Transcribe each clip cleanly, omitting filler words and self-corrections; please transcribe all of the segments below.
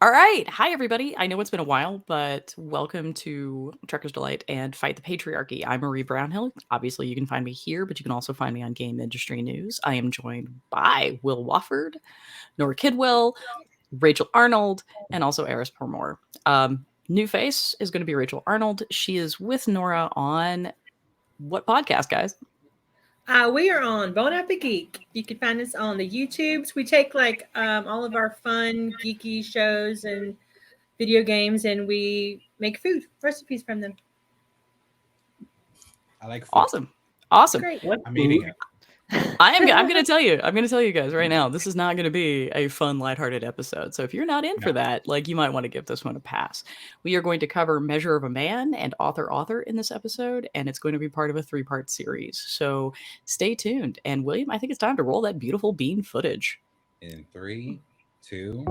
All right. Hi, everybody. I know it's been a while, but welcome to Trekker's Delight and Fight the Patriarchy. I'm Marie Brownhill. Obviously, you can find me here, but you can also find me on Game Industry News. I am joined by Wil Wofford, Nora Kidwell, Rachel Arnold, and also Eris Pormore. New face is going to be Rachel Arnold. She is with Nora on what podcast, guys? We are on Bon Appetit Geek. You can find us on the YouTubes. We take all of our fun, geeky shows and video games, and we make food recipes from them. I like food. Awesome. Great. I'm eating it. I'm going to tell you guys right now, this is not going to be a fun, lighthearted episode. So if you're not in for that, you might want to give this one a pass. We are going to cover Measure of a Man and Author in this episode, and it's going to be part of a 3-part series. So stay tuned. And William, I think it's time to roll that beautiful bean footage. In 3, 2.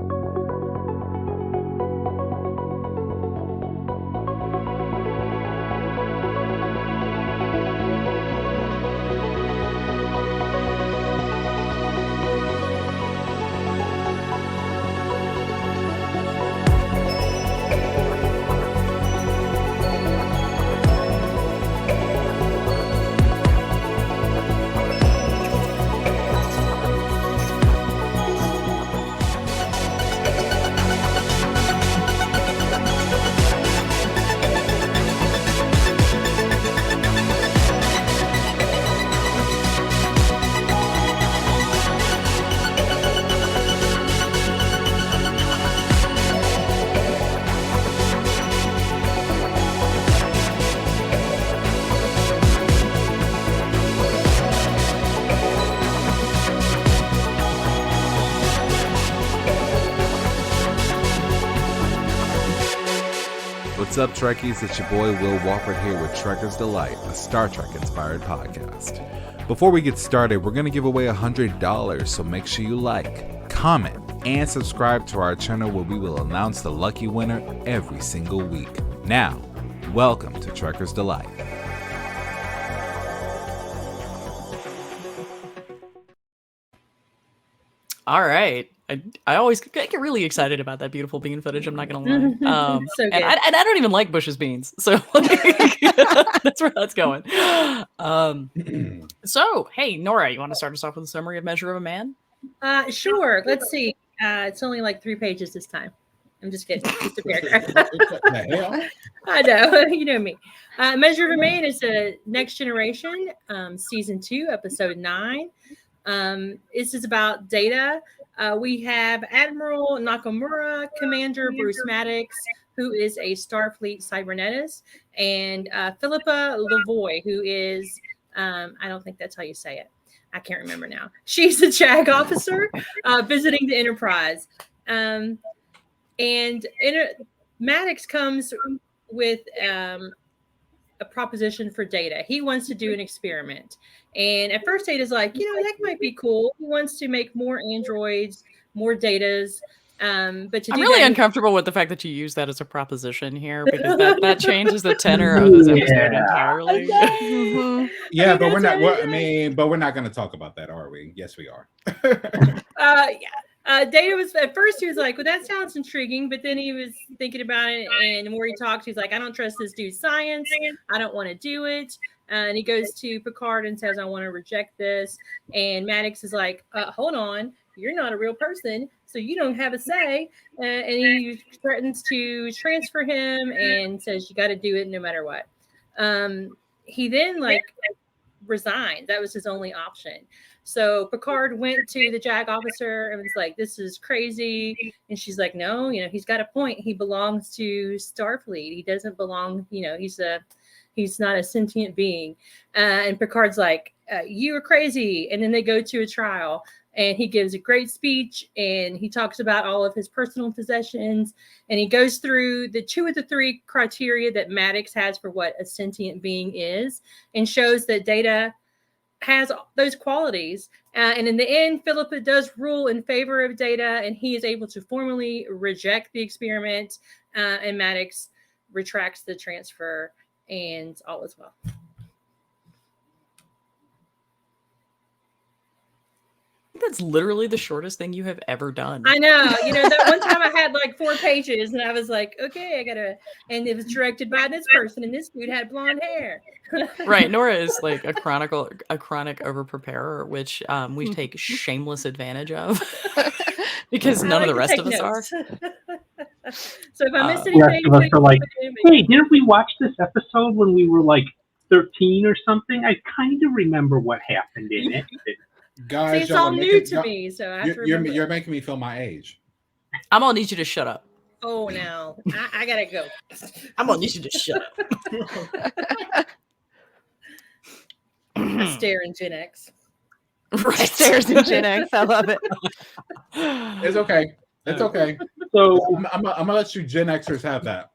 What's up, Trekkies? It's your boy Wil Wofford here with Trekker's Delight, a Star Trek-inspired podcast. Before we get started, we're going to give away $100, so make sure you like, comment, and subscribe to our channel where we will announce the lucky winner every single week. Now, welcome to Trekker's Delight. All right. I always get really excited about that beautiful bean footage. I'm not gonna lie. So good. And I don't even like Bush's beans, so that's where that's going. So hey, Nora, you want to start us off with a summary of Measure of a Man? Sure. Let's see. It's only like 3 pages this time. I'm just kidding. Just a paragraph. I know. You know me. Measure of a Man is a Next Generation, season 2, episode 9. This is about Data. We have Admiral Nakamura, Commander Bruce Maddox, who is a Starfleet cybernetist, and Philippa Lavoie, who is, I don't think that's how you say it. I can't remember now. She's a JAG officer visiting the Enterprise. Maddox comes with a proposition for Data. He wants to do an experiment. And at first Data's like, that might be cool. He wants to make more androids, more Datas. But to I'm do really that, uncomfortable with the fact that you use that as a proposition here, because that changes the tenor of this episode entirely. Yeah, but we're not. But we're not going to talk about that, are we? Yes, we are. Yeah. Data was at first he was like, well, that sounds intriguing, but then he was thinking about it, and the more he talked, he's like, I don't trust this dude's science. I don't want to do it. And he goes to Picard and says, I want to reject this. And Maddox is like, hold on, you're not a real person, so you don't have a say. And he threatens to transfer him and says, you got to do it no matter what. He then resigned. That was his only option. So Picard went to the JAG officer and was like, this is crazy. And she's like, no, he's got a point. He belongs to Starfleet. He doesn't belong, he's not a sentient being. And Picard's like, you are crazy. And then they go to a trial, and he gives a great speech, and he talks about all of his personal possessions, and he goes through the 2 of the 3 criteria that Maddox has for what a sentient being is, and shows that Data has those qualities. And in the end, Philippa does rule in favor of Data, and he is able to formally reject the experiment, and Maddox retracts the transfer, and all is well. that's literally the shortest thing you have ever done. I know. That one time I had like 4 pages and I was like, okay, I gotta, and it was directed by this person and this dude had blonde hair. Right. Nora is like a chronic over preparer, which we take shameless advantage of because none of the rest of us are. So if I missed The anything, rest of us are like, hey, didn't we watch this episode when we were like 13 or something? I kind of remember what happened in it. Guys, see, it's all new to me, so I have to remember. You're making me feel my age. I'm gonna need you to shut up. Oh, now I gotta go. I'm gonna need you to shut up. I stare in Gen X. Right. Stares in Gen X. I love it. It's okay. It's okay. So I'm gonna let you Gen Xers have that.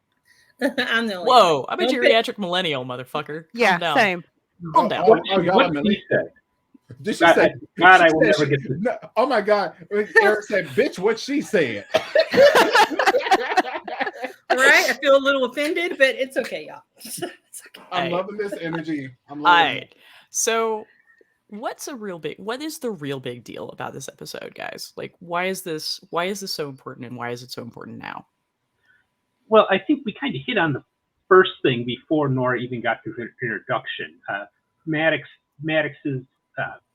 I'm the only Whoa, one. I'm a Don't geriatric millennial, motherfucker. Yeah, Calm down. same. Calm down. what God, did she say? Did she say? God, I she will said never she- get this. No, oh my God! Eric said, "Bitch, what she said." Right? I feel a little offended, but it's okay, y'all. It's okay. I'm Hey. loving this energy. I'm All loving right. So, what is the real big deal about this episode, guys? Like, why is this so important, and why is it so important now? Well, I think we kind of hit on the first thing before Nora even got to her introduction. Maddox's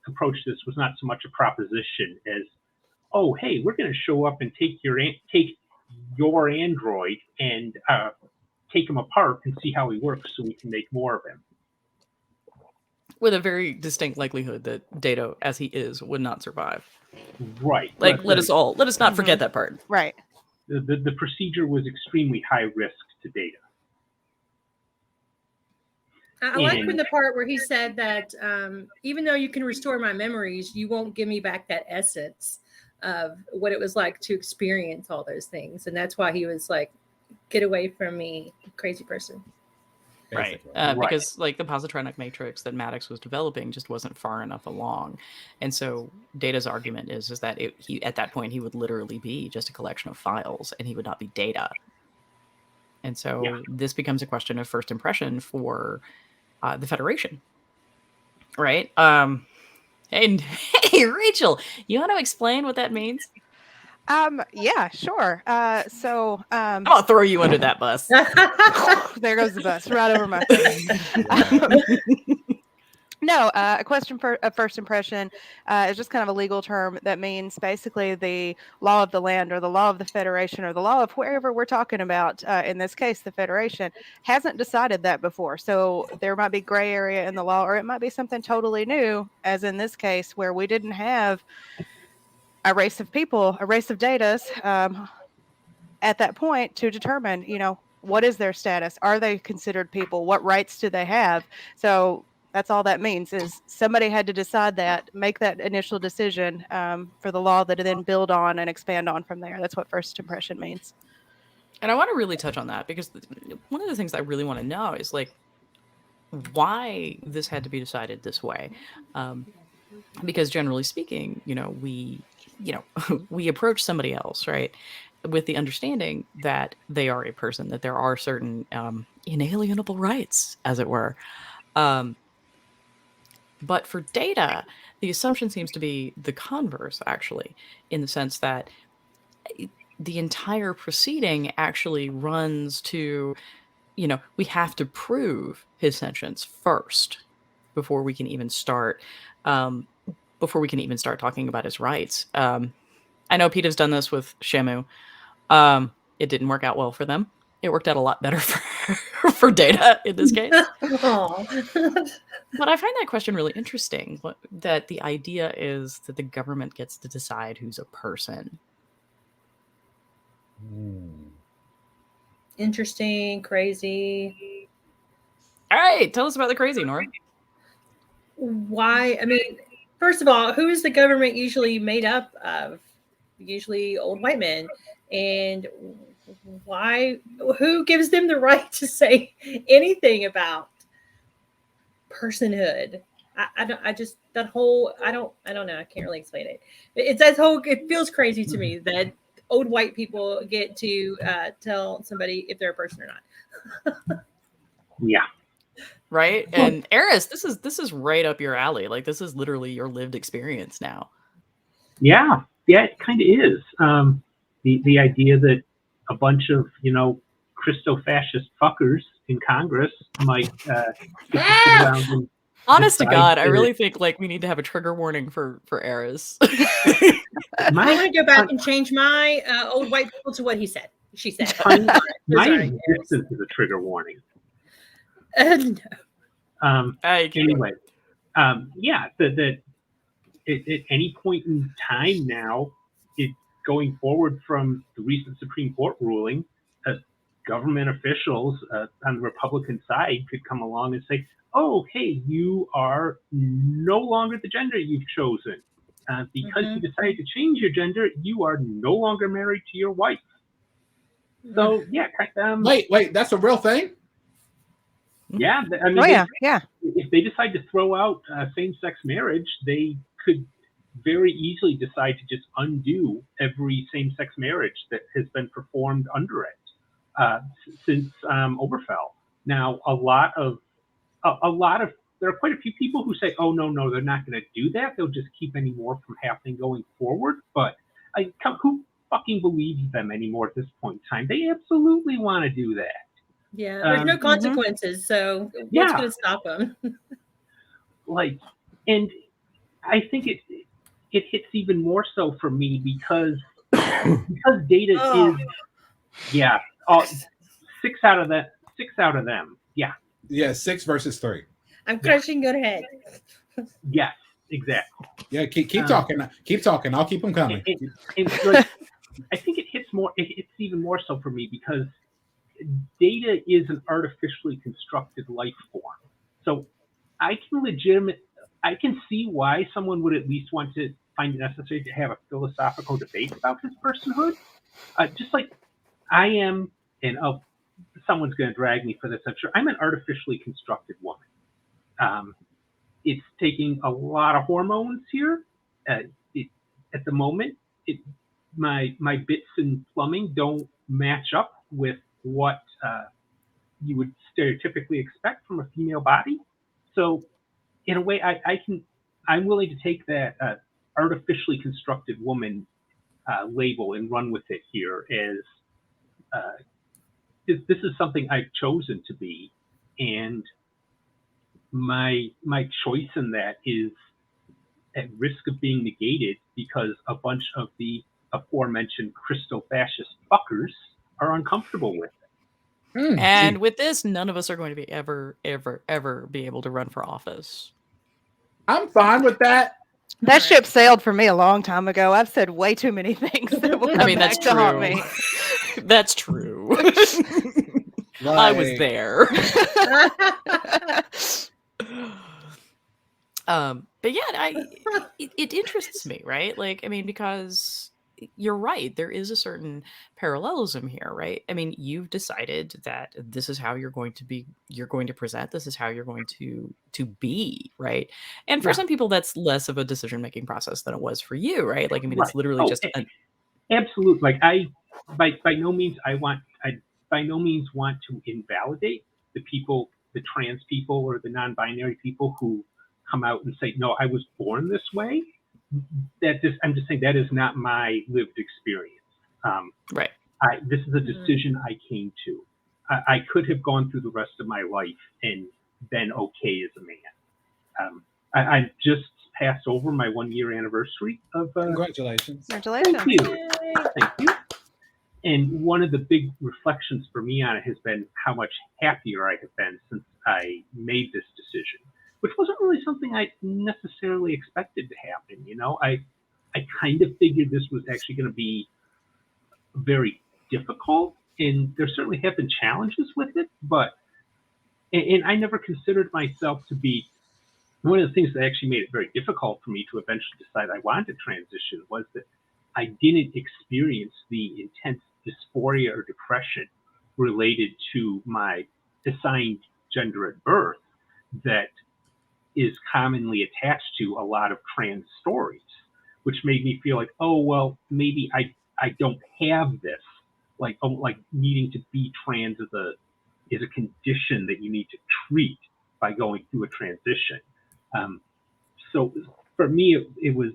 approach to this was not so much a proposition as, oh, hey, we're going to show up and take your android and take him apart and see how he works so we can make more of him. With a very distinct likelihood that Data, as he is, would not survive. Right. Like, let us not forget that part. Right. The procedure was extremely high risk to Data. I like when the part where he said that even though you can restore my memories, you won't give me back that essence of what it was like to experience all those things. And that's why he was like, get away from me, crazy person. Right. Basically. Because like the positronic matrix that Maddox was developing just wasn't far enough along. And so Data's argument is that he at that point he would literally be just a collection of files and he would not be Data. And so this becomes a question of first impression for the Federation. Right? And hey Rachel, you want to explain what that means? Yeah, sure. So I'm gonna throw you under that bus. there goes the bus right over my face. No, a question for a first impression is just kind of a legal term that means basically the law of the land or the law of the Federation or the law of wherever we're talking about. In this case, the Federation hasn't decided that before. So there might be gray area in the law, or it might be something totally new, as in this case where we didn't have a race of people, a race of Datas at that point to determine, what is their status? Are they considered people? What rights do they have? So that's all that means is somebody had to decide that, make that initial decision for the law that it then build on and expand on from there. That's what first impression means. And I want to really touch on that because one of the things I really want to know is like why this had to be decided this way. Because generally speaking, we approach somebody else, right, with the understanding that they are a person, that there are certain inalienable rights, as it were. But for Data, the assumption seems to be the converse, actually, in the sense that the entire proceeding actually runs to, we have to prove his sentience first before we can even start talking about his rights. I know Peta's done this with Shamu. It didn't work out well for them. It worked out a lot better for Data in this case. But I find that question really interesting, that the idea is that the government gets to decide who's a person. Interesting, crazy. All right, tell us about the crazy, Nora. Why? I mean, first of all, who is the government usually made up of? Usually old white men. And why? Who gives them the right to say anything about personhood? I don't know. I can't really explain it. It feels crazy to me that old white people get to tell somebody if they're a person or not. Yeah. Right? And Eris, this is right up your alley. Like this is literally your lived experience now. Yeah, it kind of is. The idea that a bunch of Christo-fascist fuckers in Congress might get to sit around and Honest to decide God, I to- really think like we need to have a trigger warning for eras. I want to go back and change my old white people to what he said. She said. my Sorry, existence is a trigger warning. No. Anyway, yeah, that at any point in time now, going forward from the recent Supreme Court ruling, government officials on the Republican side could come along and say, oh, hey, you are no longer the gender you've chosen. Because you decided to change your gender, you are no longer married to your wife. So, yeah. Wait, that's a real thing? Yeah. I mean, yeah. If they decide to throw out same-sex marriage, they could very easily decide to just undo every same-sex marriage that has been performed under it since Oberfell. Now, there are quite a few people who say, "Oh no, they're not going to do that. They'll just keep any more from happening going forward." But who fucking believes them anymore at this point in time? They absolutely want to do that. Yeah, there's no consequences, so what's going to stop them? And I think it hits even more so for me because data is 6 out of them. Yeah, 6 versus 3. I'm crushing your head. Yes, exactly. Yeah, keep talking. Keep talking. I'll keep them coming. I think it hits more. It's even more so for me because data is an artificially constructed life form. So I can see why someone would at least want to find it necessary to have a philosophical debate about his personhood. Just like I am, and someone's going to drag me for this, I'm sure. I'm an artificially constructed woman. It's taking a lot of hormones here. At the moment, my bits and plumbing don't match up with what you would stereotypically expect from a female body. So, in a way, I'm willing to take that artificially constructed woman label and run with it here as this is something I've chosen to be, and my choice in that is at risk of being negated because a bunch of the aforementioned Christo-fascist fuckers are uncomfortable with it. And with this, none of us are going to be ever be able to run for office. I'm fine with that. That ship sailed for me a long time ago. I've said way too many things that will come that's back to haunt true. me. That's true. I was there. But yeah, it interests me, right? Like, I mean, because you're right, there is a certain parallelism here, right? I mean, you've decided that this is how you're going to present, this is how you're going to be, right? And for some people, that's less of a decision-making process than it was for you, right? Like, I mean, it's literally just absolutely. Like by no means by no means want to invalidate the trans people or the non-binary people who come out and say, no, I was born this way. I'm just saying that is not my lived experience. Right. This is a decision I came to. I could have gone through the rest of my life and been okay as a man. I just passed over my 1-year anniversary of. Congratulations. Congratulations. Thank you. And one of the big reflections for me on it has been how much happier I have been since I made this decision, which wasn't really something I necessarily expected to happen. You know, I kind of figured this was actually going to be very difficult, and there certainly have been challenges with it, but I never considered myself to be. One of the things that actually made it very difficult for me to eventually decide I wanted to transition was that I didn't experience the intense dysphoria or depression related to my assigned gender at birth that is commonly attached to a lot of trans stories, which made me feel like, oh, well, maybe I don't have this, like needing to be trans is a condition that you need to treat by going through a transition. So for me, it was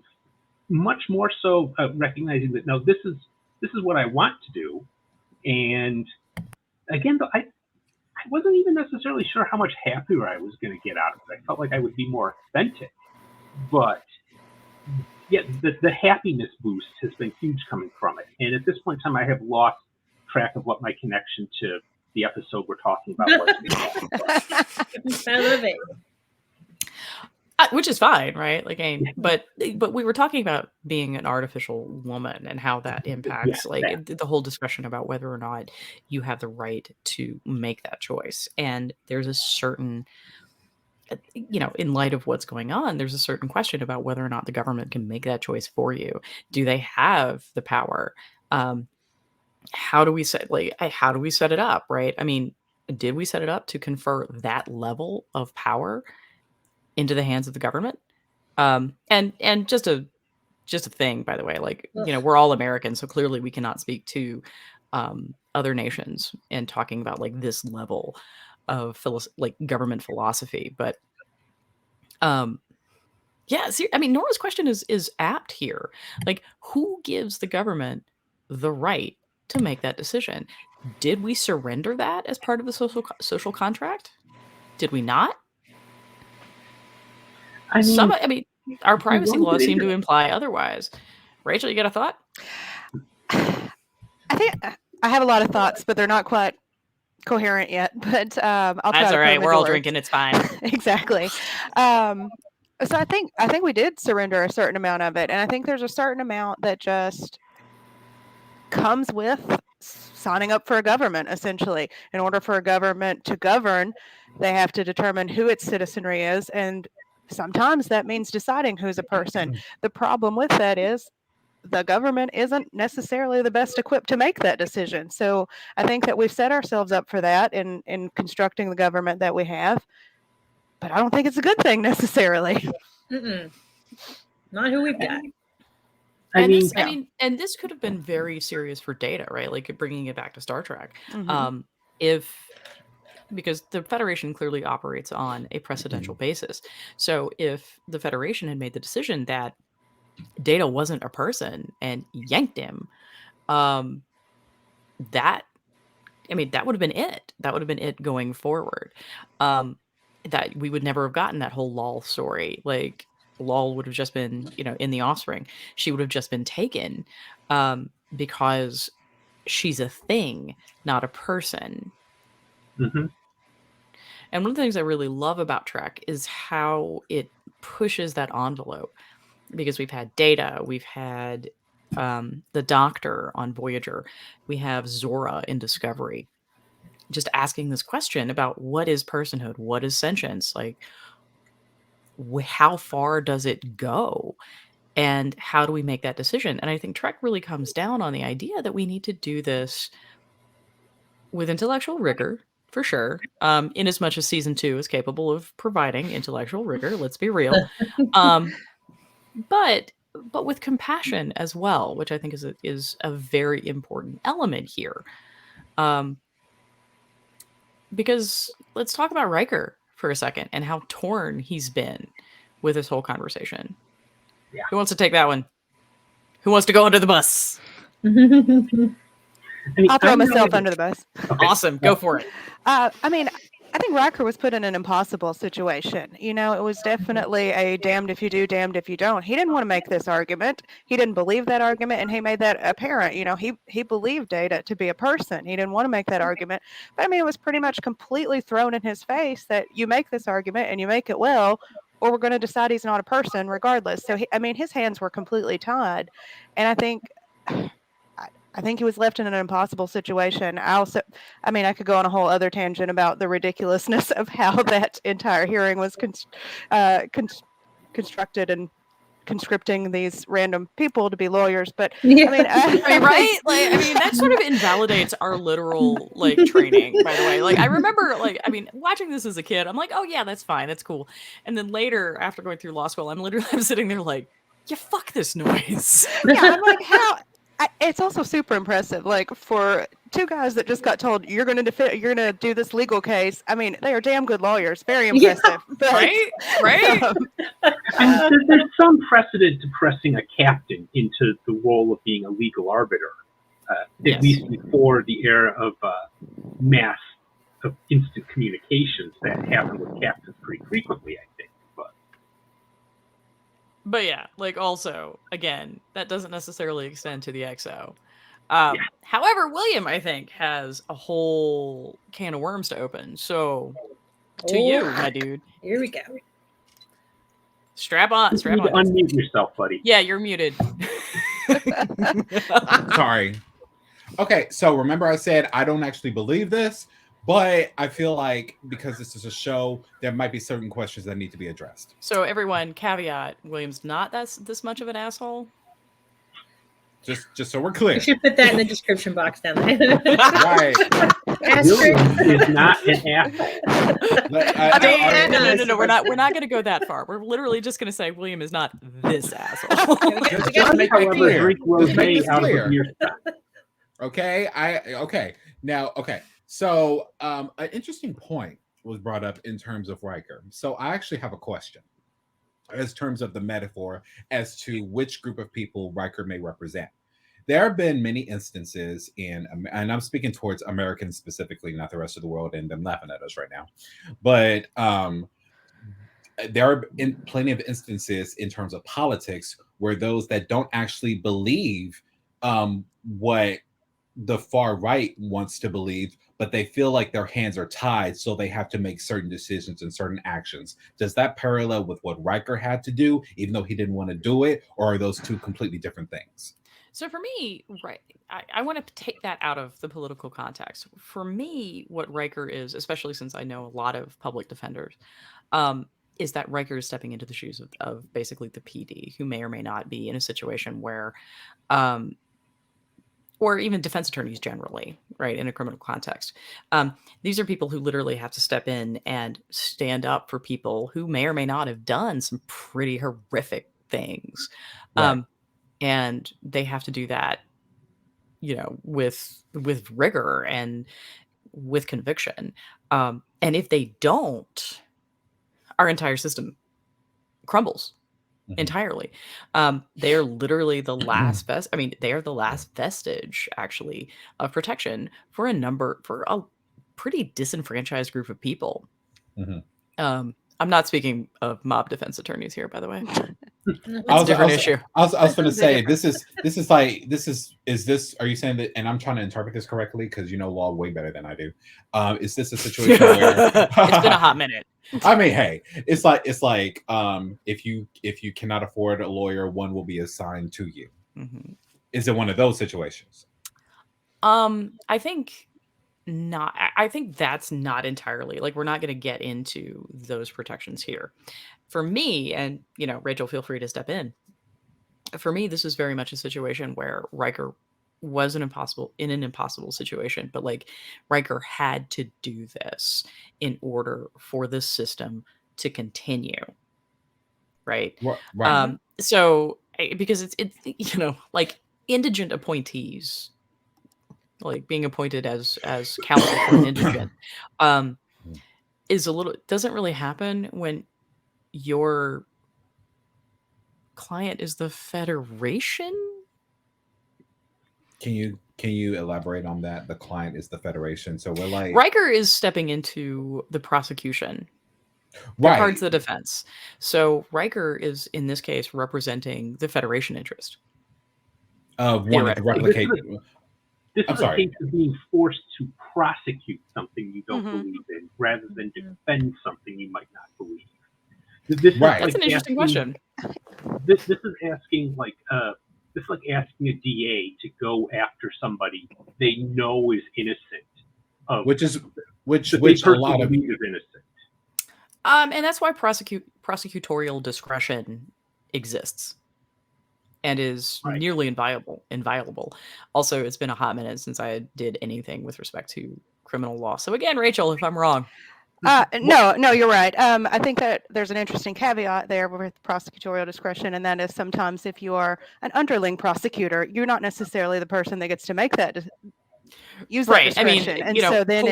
much more so recognizing that no, this is what I want to do. And again, though, I wasn't even necessarily sure how much happier I was going to get out of it. I felt like I would be more authentic, but yeah, the happiness boost has been huge coming from it. And at this point in time, I have lost track of what my connection to the episode we're talking about was. I love it. Which is fine, right? Like, but we were talking about being an artificial woman and how that impacts, the whole discussion about whether or not you have the right to make that choice. And there's a certain, in light of what's going on, there's a certain question about whether or not the government can make that choice for you. Do they have the power? How do we set it up, right? I mean, did we set it up to confer that level of power into the hands of the government? And just a thing, by the way, like, we're all Americans, so clearly we cannot speak to other nations and talking about like this level of government philosophy. But Nora's question is apt here. Like, who gives the government the right to make that decision? Did we surrender that as part of the social contract? Did we not? Our privacy laws seem to imply otherwise. Rachel, you got a thought? I think I have a lot of thoughts, but they're not quite coherent yet. But I'll try. That's all right. We're all drinking. It's fine. Exactly. So I think we did surrender a certain amount of it, and I think there's a certain amount that just comes with signing up for a government. Essentially, in order for a government to govern, they have to determine who its citizenry is, and sometimes that means deciding who's a person. The problem with that is the government isn't necessarily the best equipped to make that decision. So I think that we've set ourselves up for that in constructing the government that we have. But I don't think it's a good thing necessarily. Not who we've got. And this could have been very serious for Data, right? Like, bringing it back to Star Trek. Because the Federation clearly operates on a precedential basis. So if the Federation had made the decision that Data wasn't a person and yanked him, that would have been it. That would have been it going forward. That we would never have gotten that whole Lol story. Like, Lol would have just been, in The Offspring. She would have just been taken because she's a thing, not a person. Mm-hmm. And one of the things I really love about Trek is how it pushes that envelope, because we've had Data, we've had the Doctor on Voyager, we have Zora in Discovery, just asking this question about what is personhood, what is sentience, like, how far does it go, and how do we make that decision? And I think Trek really comes down on the idea that we need to do this with intellectual rigor, for sure, in as much as season 2 is capable of providing intellectual rigor, let's be real, but with compassion as well, which I think is a very important element here. Because let's talk about Riker for a second and how torn he's been with this whole conversation. Yeah. Who wants to take that one? Who wants to go under the bus? I'll throw myself under the bus. Okay. Awesome. Go for it. I think Riker was put in an impossible situation. It was definitely a damned if you do, damned if you don't. He didn't want to make this argument. He didn't believe that argument, and he made that apparent. He believed Data to be a person. He didn't want to make that argument. But it was pretty much completely thrown in his face that you make this argument and you make it well, or we're going to decide he's not a person regardless. So, his hands were completely tied. And I think he was left in an impossible situation. I could go on a whole other tangent about the ridiculousness of how that entire hearing was constructed and conscripting these random people to be lawyers. But right? That sort of invalidates our literal training, by the way. Like, I remember watching this as a kid, I'm like, oh yeah, that's fine, that's cool. And then later, after going through law school, I'm sitting there like, yeah, fuck this noise. Yeah, I'm like, how? It's also super impressive, two guys that just got told you're going to do this legal case. I mean, they are damn good lawyers. Very impressive. But, Right? There's some precedent to pressing a captain into the role of being a legal arbiter, at least before the era of mass of instant communications that happened with captains pretty frequently, I think. But yeah, like also, again, that doesn't necessarily extend to the XO. However, William, I think, has a whole can of worms to open. So, to you, my dude. Here we go. Strap on. You need to unmute yourself, buddy. Yeah, you're muted. Sorry. Okay, so remember I said I don't actually believe this, but I feel like because this is a show, there might be certain questions that need to be addressed. So everyone, caveat: William's not this much of an asshole. Just so we're clear. You should put that in the description box down there. Right. William is not an asshole. No. We're not going to go that far. We're literally just going to say William is not this asshole. Just make it clear. Drink rosé out of a beer. Okay. Now, so an interesting point was brought up in terms of Riker. So I actually have a question as terms of the metaphor as to which group of people Riker may represent. There have been many instances and I'm speaking towards Americans specifically, not the rest of the world and them laughing at us right now. But there are plenty of instances in terms of politics where those that don't actually believe what the far right wants to believe, but they feel like their hands are tied, so they have to make certain decisions and certain actions. Does that parallel with what Riker had to do, even though he didn't want to do it, or are those two completely different things? So for me, right, I want to take that out of the political context. For me, what Riker is, especially since I know a lot of public defenders, is that Riker is stepping into the shoes of basically the PD, who may or may not be in a situation where, or even defense attorneys generally, right, in a criminal context. These are people who literally have to step in and stand up for people who may or may not have done some pretty horrific things. Right. And they have to do that, with rigor and with conviction. And if they don't, our entire system crumbles entirely. They are literally the last they are the last vestige actually of protection for a pretty disenfranchised group of people. I'm not speaking of mob defense attorneys here, by the way. That's a different issue. I was going to say, is this, are you saying that, and I'm trying to interpret this correctly because you know law way better than I do. Is this a situation where it's been a hot minute? I mean, hey, it's like if you cannot afford a lawyer, one will be assigned to you. Is it one of those situations? I think not. I think that's not entirely, like, we're not going to get into those protections here. For me, and Rachel, feel free to step in. For me, this is very much a situation where Riker was in an impossible situation, but like Riker had to do this in order for the system to continue. Right. Right. So because it's like indigent appointees, like being appointed as counsel for an indigent, doesn't really happen when your client is the Federation. Can you elaborate on that? The client is the Federation. So we're like, Riker is stepping into the prosecution. Right. Cards the defense. So Riker is in this case representing the Federation interest. Wanting to replicate. This is a case of being forced to prosecute something you don't believe in, rather than defend something you might not believe. That's an interesting question. This is asking this is like asking a DA to go after somebody they know is innocent, which a lot of is innocent. And that's why prosecutorial discretion exists and is nearly inviolable. Also, it's been a hot minute since I did anything with respect to criminal law. So again, Rachel, if I'm wrong. No, you're right. I think that there's an interesting caveat there with prosecutorial discretion, and that is sometimes if you are an underling prosecutor, you're not necessarily the person that gets to make that use that Right. I discretion. mean, And so then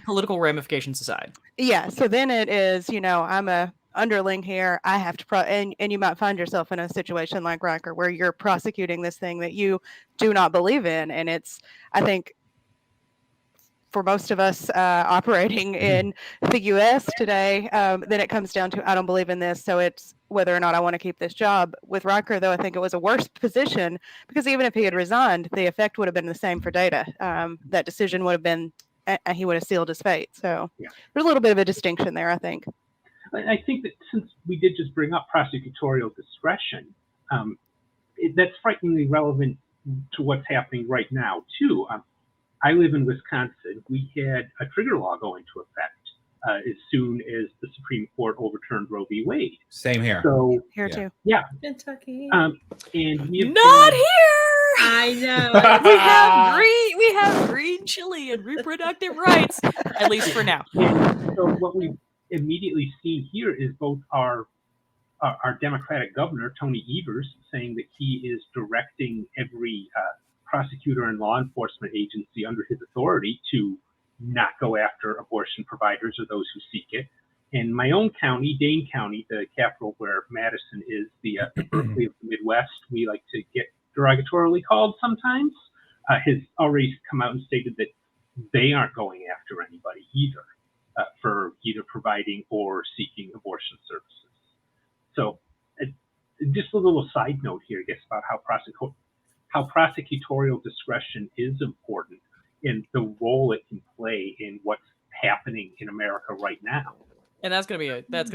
political ramifications aside. yeah, so then it is, I'm a underling here. I have to and you might find yourself in a situation like Riker where you're prosecuting this thing that you do not believe in, and it's, I think, for most of us operating in the U.S. today, then it comes down to I don't believe in this, so it's whether or not I want to keep this job. With Riker, though, I think it was a worse position because even if he had resigned, the effect would have been the same for Data. That decision would have been he would have sealed his fate. So there's a little bit of a distinction there, I think. I think that since we did just bring up prosecutorial discretion, that's frighteningly relevant to what's happening right now, too. I live in Wisconsin. We had a trigger law go into effect as soon as the Supreme Court overturned Roe v. Wade. Same here. So here too. Yeah. Kentucky. And we have Not here. I know. We have green chili and reproductive rights, at least for now. And so what we've immediately seen here is both our Democratic governor, Tony Evers, saying that he is directing every prosecutor and law enforcement agency under his authority to not go after abortion providers or those who seek it. In my own county, Dane County, the capital where Madison is, the Berkeley of the Midwest, we like to get derogatorily called sometimes, has already come out and stated that they aren't going after anybody either for either providing or seeking abortion services. So just a little side note here, I guess, about how prosecutorial discretion is important and the role it can play in what's happening in America right now. And that's gonna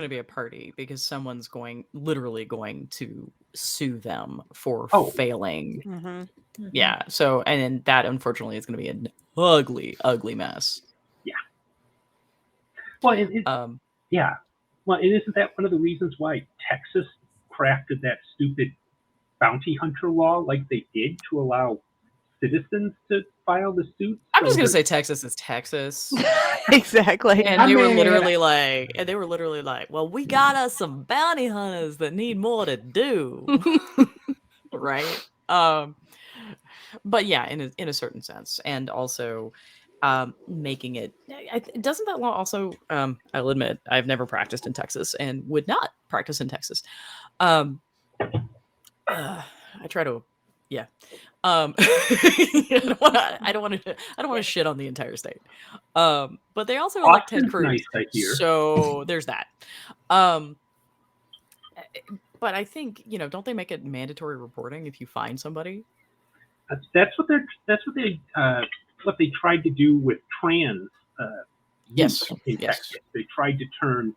be a party because someone's literally going to sue them for failing. Mm-hmm. Yeah. So, and then that unfortunately is gonna be an ugly, ugly mess. Yeah. Well, yeah. Well, and isn't that one of the reasons why Texas crafted that stupid bounty hunter law like they did to allow citizens to file the suit? I'm just gonna say Texas is Texas. Exactly. And they were literally like, well, we got us some bounty hunters that need more to do. Right. But yeah, in a certain sense. And also making it doesn't that law also I'll admit I've never practiced in Texas and would not practice in Texas. I try to I don't want to shit on the entire state. But they also elect Ted Cruz. Nice, I hear. So there's that. But I think, don't they make it mandatory reporting if you find somebody? That's what they tried to do with trans yes. in Texas. They tried to turn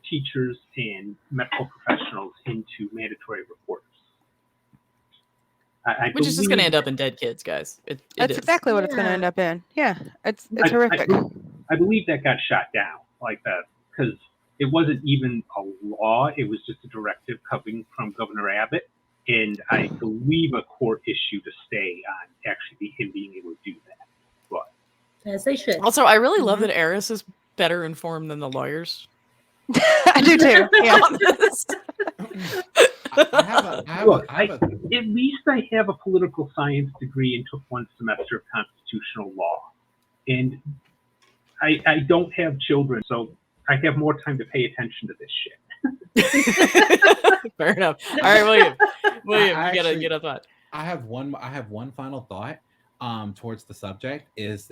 teachers and medical professionals into mandatory reporters. Which is just going to end up in dead kids, guys. That's is. Exactly what it's going to end up in. Yeah, it's horrific. I believe that got shot down like that because it wasn't even a law. It was just a directive coming from Governor Abbott. And I believe a court issued a stay on actually him being able to do that. But as they should. Also, I really love that Eris is better informed than the lawyers. I do too. Yeah. At least I have a political science degree and took one semester of constitutional law. And I don't have children, so I have more time to pay attention to this shit. Fair enough. All right, William, you gotta get a thought. I have one final thought towards the subject. It's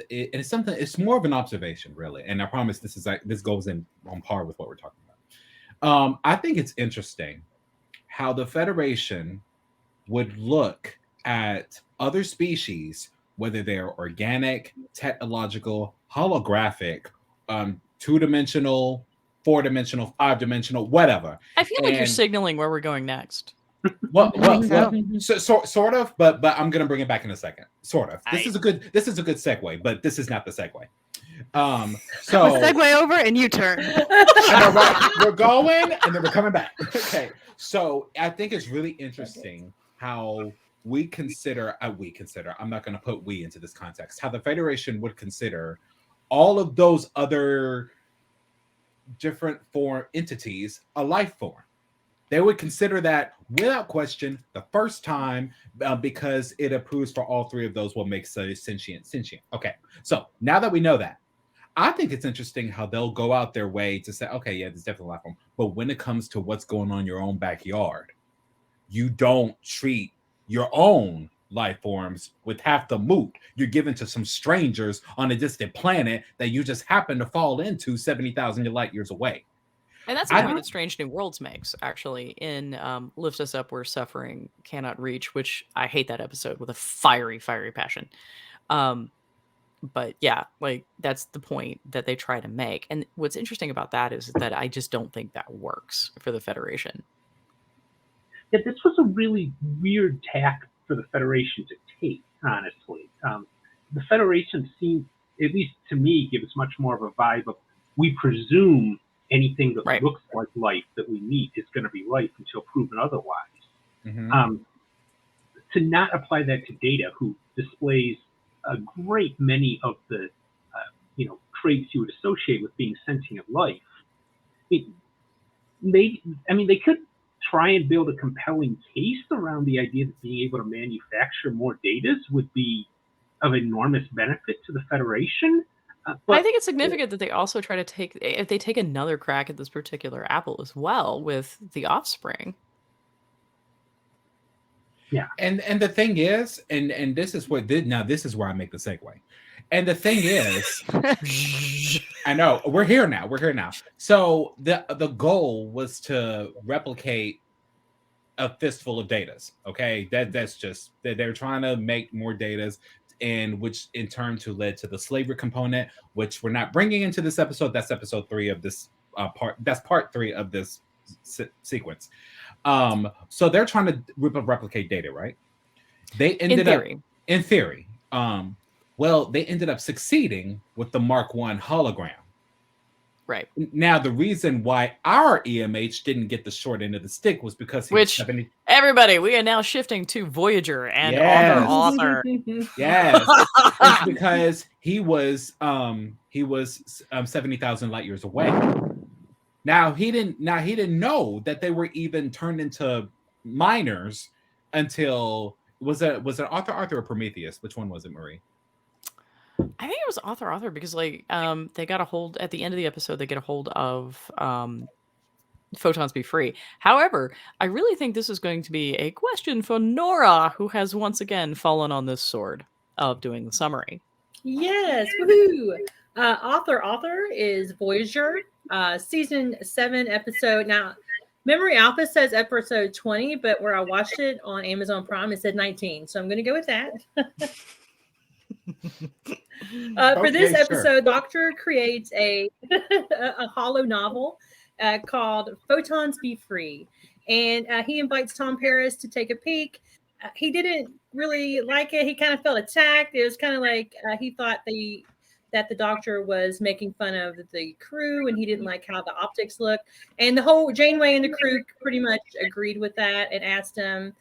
something. It's more of an observation, really, and I promise this goes in on par with what we're talking about. I think it's interesting how the Federation would look at other species, whether they're organic, technological, holographic, 2-dimensional, 4-dimensional, 5-dimensional, whatever. I feel like you're signaling where we're going next. Sort of, but I'm gonna bring it back in a second. Sort of. This is a good segue, but this is not the segue. So we'll segue over and you turn. We're going and then we're coming back. Okay. So I think it's really interesting how we consider. I'm not going to put we into this context. How the Federation would consider all of those other different form entities a life form. They would consider that without question the first time because it approves for all three of those what makes a sentient. Okay, so now that we know that, I think it's interesting how they'll go out their way to say, okay, yeah, there's definitely a life form. But when it comes to what's going on in your own backyard, you don't treat your own life forms with half the moot you're given to some strangers on a distant planet that you just happen to fall into 70,000 light years away. And that's a point that Strange New Worlds makes, actually, in Lift Us Up Where Suffering Cannot Reach, which I hate that episode with a fiery, fiery passion. But yeah, like that's the point that they try to make. And what's interesting about that is that I just don't think that works for the Federation. Yeah, this was a really weird tack for the Federation to take, honestly. The Federation seems, at least to me, gives much more of a vibe of we presume anything that looks like life that we meet is going to be life until proven otherwise. Mm-hmm. To not apply that to Data, who displays a great many of the traits you would associate with being sentient life. They could try and build a compelling case around the idea that being able to manufacture more Datas would be of enormous benefit to the Federation. But I think it's significant that they also try to take another crack at this particular apple as well with the offspring. Yeah, and the thing is, and this is what this is where I make the segue. And the thing is, I know we're here now. So the goal was to replicate a fistful of Datas. Okay, that's just they're trying to make more Datas, and which in turn led to the slavery component, which we're not bringing into this episode. That's episode 3 of this part. That's part 3 of this sequence. So they're trying to replicate Data, right? They ended up in theory. Well, they ended up succeeding with the Mark 1 hologram. Right. Now, the reason why our EMH didn't get the short end of the stick was because everybody, we are now shifting to Voyager and author. Yes. It's because he was 70,000 light years away. Now he didn't know that they were even turned into minors until was it Arthur or Prometheus? Which one was it, Marie? I think it was Arthur because they got a hold at the end of the episode. They get a hold of Photons Be Free. However, I really think this is going to be a question for Nora, who has once again fallen on this sword of doing the summary. Yes, woohoo! Author is Voyager, season 7 episode. Now, Memory Alpha says episode 20, but where I watched it on Amazon Prime, it said 19. So I'm going to go with that. For this episode, Doctor creates a holo novel called Photons Be Free. And he invites Tom Paris to take a peek. He didn't really like it. He kind of felt attacked. It was kind of like he thought that the Doctor was making fun of the crew, and he didn't like how the optics looked. And the whole Janeway and the crew pretty much agreed with that and asked him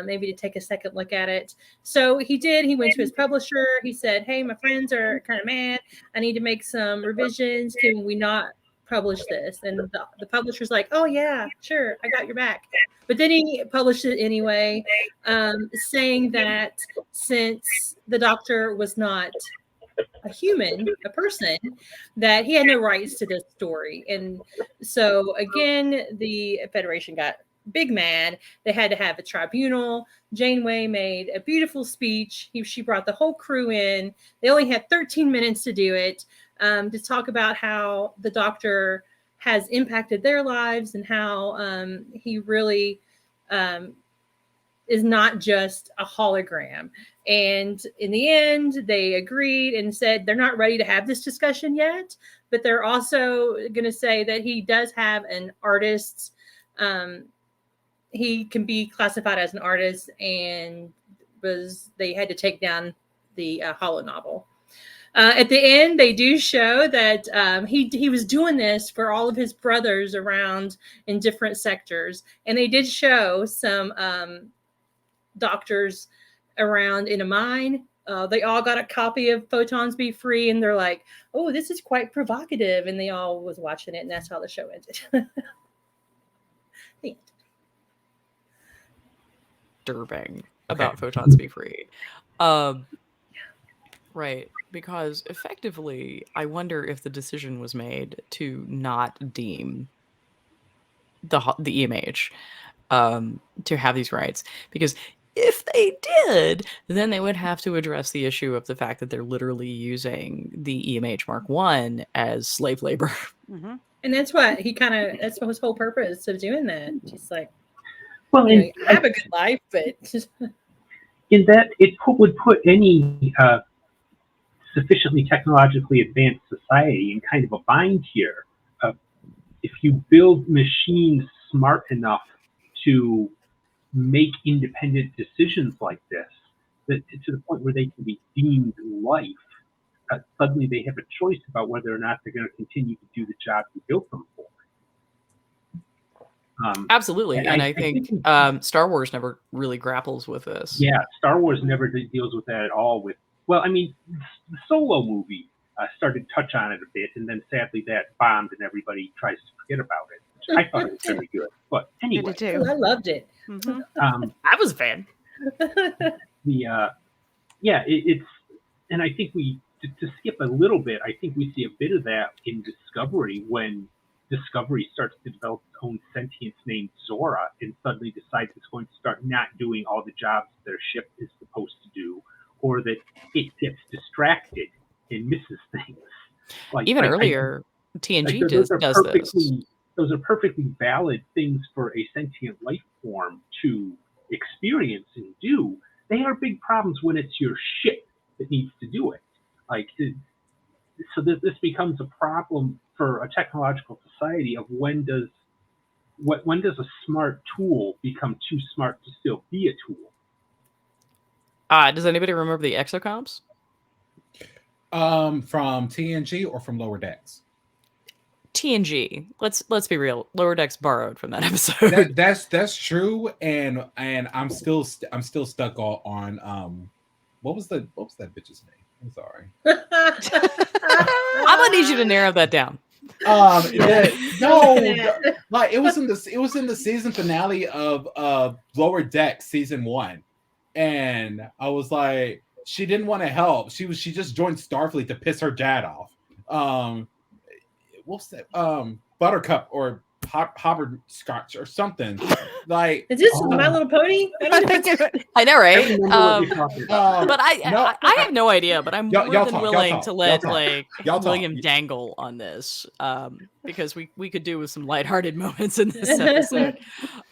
maybe to take a second look at it. So he did. He went to his publisher. He said, hey, my friends are kind of mad. I need to make some revisions. Can we not publish this? And the publisher's like, oh, yeah, sure. I got your back. But then he published it anyway, saying that since the Doctor was not a human, a person, that he had no rights to this story. And so, again, the Federation got big mad. They had to have a tribunal. Janeway made a beautiful speech. She brought the whole crew in. They only had 13 minutes to do it, to talk about how the Doctor has impacted their lives and how he really is not just a hologram. And in the end, they agreed and said they're not ready to have this discussion yet, but they're also going to say that he does have an artist's he can be classified as an artist, and they had to take down the holo novel. At the end, they do show that he was doing this for all of his brothers around in different sectors, and they did show some doctors around in a mine. They all got a copy of Photons Be Free, and they're like, "Oh, this is quite provocative," and they all was watching it, and that's how the show ended. disturbing about photons be free. Right, because effectively, I wonder if the decision was made to not deem the EMH to have these rights, because if they did, then they would have to address the issue of the fact that they're literally using the EMH Mark I as slave labor. Mm-hmm. And that's what that's his whole purpose of doing that. Just like, Well, I have a good life, but just in that it would put any sufficiently technologically advanced society in kind of a bind here. If you build machines smart enough to make independent decisions like this, to the point where they can be deemed life, suddenly they have a choice about whether or not they're going to continue to do the job you built them for. Absolutely, and I think Star Wars never really grapples with this. Yeah, Star Wars never deals with that at all. Well, I mean, the Solo movie started to touch on it a bit, and then sadly that bombed, and everybody tries to forget about it. Which I thought it was very good, but anyway, I loved it. Mm-hmm. I was a fan. It's, and I think to skip a little bit, I think we see a bit of that in Discovery when Discovery starts to develop its own sentience named Zora, and suddenly decides it's going to start not doing all the jobs their ship is supposed to do, or that it gets distracted and misses things. Like even earlier, TNG does this. Those are perfectly valid things for a sentient life form to experience and do. They are big problems when it's your ship that needs to do it. So this becomes a problem for a technological society of when does a smart tool become too smart to still be a tool? Does anybody remember the exocomps? From TNG or from Lower Decks? TNG. Let's be real. Lower Decks borrowed from that episode. That's true, and I'm still stuck on what was that bitch's name? I'm sorry. I'm gonna need you to narrow that down. Like it was in the season finale of Lower Decks season 1, and I was like, she didn't want to help. She just joined Starfleet to piss her dad off. What's that? Buttercup or Hopperscotch or something. Like, is this My Little Pony? I know, right? But I have no idea. But I'm more than willing to let William dangle on this, because we could do with some lighthearted moments in this episode.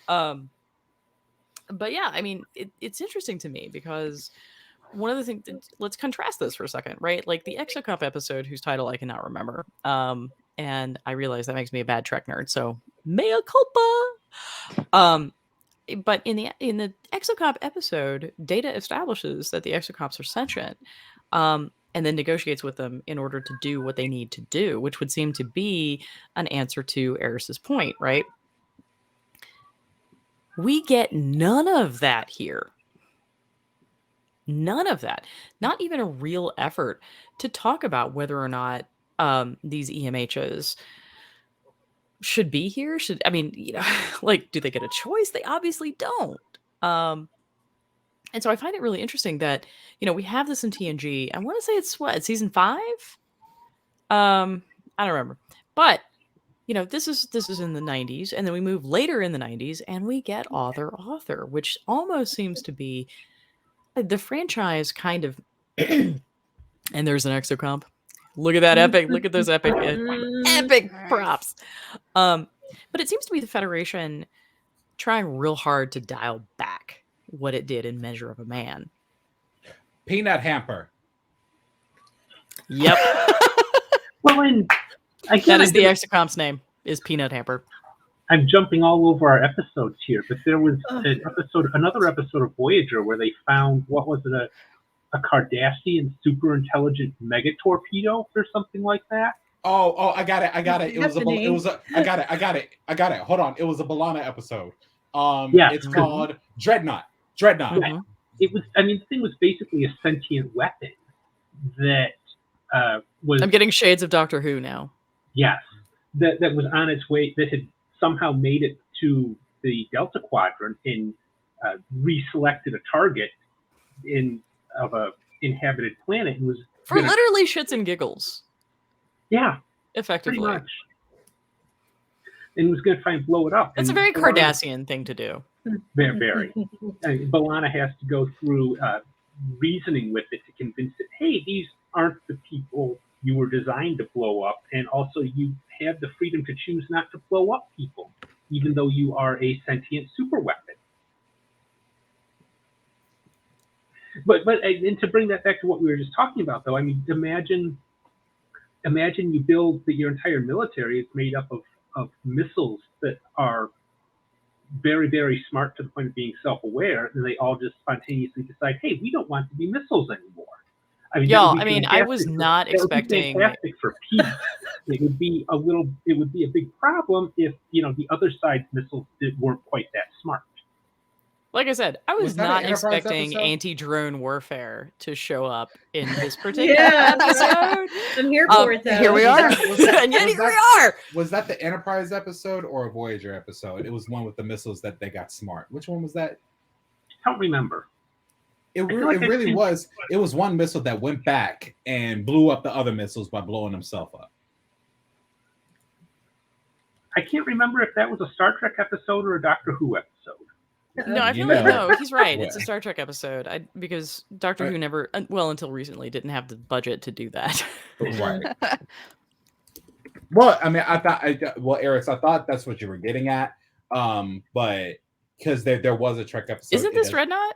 But yeah, I mean, it's interesting to me because one of the things. Let's contrast this for a second, right? Like the Exocomp episode, whose title I cannot remember. And I realize that makes me a bad Trek nerd, so mea culpa. But in the Exocomp episode, Data establishes that the Exocomps are sentient, and then negotiates with them in order to do what they need to do, which would seem to be an answer to Eris's point, right? We get none of that here. None of that. Not even a real effort to talk about whether or not these EMHs should be here. Like, do they get a choice? They obviously don't. And so I find it really interesting that, we have this in TNG. I want to say it's season 5? I don't remember. But, this is in the 90s, and then we move later in the 90s and we get author, which almost seems to be the franchise kind of, and there's an exocomp. Look at that epic. Look at those epic props. But it seems to be the Federation trying real hard to dial back what it did in Measure of a Man. Peanut Hamper. Yep. Well, and that is the exocomp's name, is Peanut Hamper. I'm jumping all over our episodes here, but there was another episode of Voyager where they found, what was it, a Cardassian super intelligent mega torpedo or something like that. Oh, I got it. I got it. I got it. Hold on. It was a B'Elanna episode. It's called Dreadnought. Mm-hmm. It was. I mean, the thing was basically a sentient weapon that was. I'm getting shades of Doctor Who now. Yes, that was on its way. That had somehow made it to the Delta Quadrant and reselected a target of a inhabited planet and was for literally shits and giggles. Yeah, effectively. pretty much. And was going to try and blow it up. That's a very Cardassian thing to do. Very. B'Elanna has to go through reasoning with it to convince it, hey, these aren't the people you were designed to blow up, and also you have the freedom to choose not to blow up people, even though you are a sentient superweapon. But and to bring that back to what we were just talking about, though, I mean, imagine you build your entire military is made up of missiles that are very, very smart to the point of being self-aware, and they all just spontaneously decide, hey, we don't want to be missiles anymore. I mean, I was not expecting. Fantastic for peace. It would be a big problem if the other side's missiles weren't quite that smart. Like I said, I was not expecting anti-drone warfare to show up in this particular episode. I'm here for it, though. Here we are. And yet here we are. Was that the Enterprise episode or a Voyager episode? It was one with the missiles that they got smart. Which one was that? I don't remember. It really was. It was one missile that went back and blew up the other missiles by blowing himself up. I can't remember if that was a Star Trek episode or a Doctor Who episode. No, I feel like no, he's right. It's a Star Trek episode. Because Doctor Who never, well, until recently, didn't have the budget to do that. Right. Well, I mean, Eris, I thought that's what you were getting at. But because there was a Trek episode. Isn't this Dreadnought?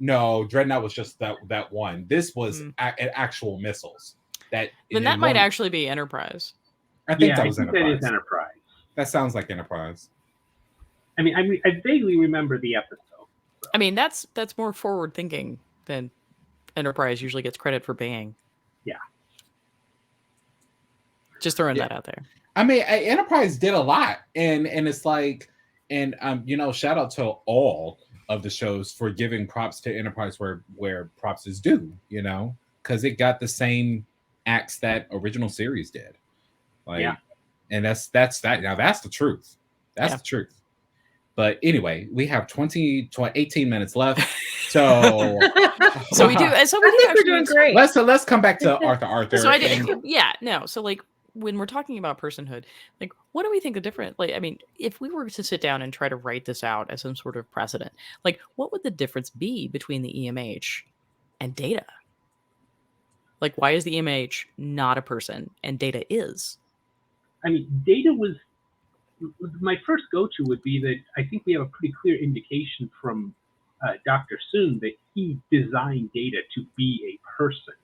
No, Dreadnought was just that one. This was actual missiles. Then that might actually be Enterprise. I think that was Enterprise. That is Enterprise. That sounds like Enterprise. I mean, I vaguely remember the episode. So. I mean, that's more forward thinking than Enterprise usually gets credit for being. Yeah. Just throwing that out there. I mean, Enterprise did a lot, and it's like, and shout out to all of the shows for giving props to Enterprise where props is due, because it got the same acts that original series did. And that's that. Now that's the truth. That's the truth. But anyway, we have 18 minutes left. So we do. So we think we're doing great. Let's come back to Arthur. So I did. So like when we're talking about personhood, like what do we think the difference? Like, I mean, if we were to sit down and try to write this out as some sort of precedent, like what would the difference be between the EMH and Data? Like, why is the EMH not a person and Data is? I mean, Data was. My first go-to would be that I think we have a pretty clear indication from Dr. Soon that he designed Data to be a person.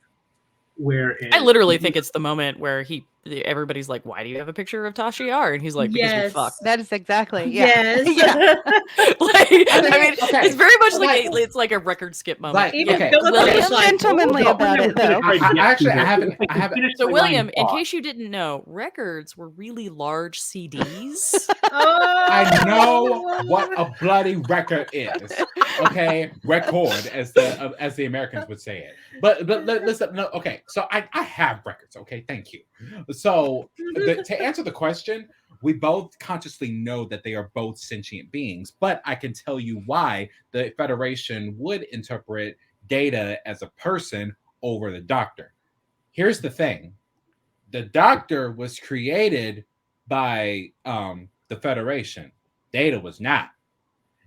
Whereas I literally think it's the moment where everybody's like, "Why do you have a picture of Tasha Yar?" And he's like, "Because we fucked." That is exactly yes. It's very much it's like a record skip moment. William gentlemanly about it though. I haven't. So William, in case you didn't know, records were really large CDs. I know what a bloody record is. Okay, record as the Americans would say it. But listen, no, okay. So I have records. Okay, thank you. So to answer the question, we both consciously know that they are both sentient beings, but I can tell you why the Federation would interpret Data as a person over the Doctor. Here's the thing. The Doctor was created by the Federation. Data was not.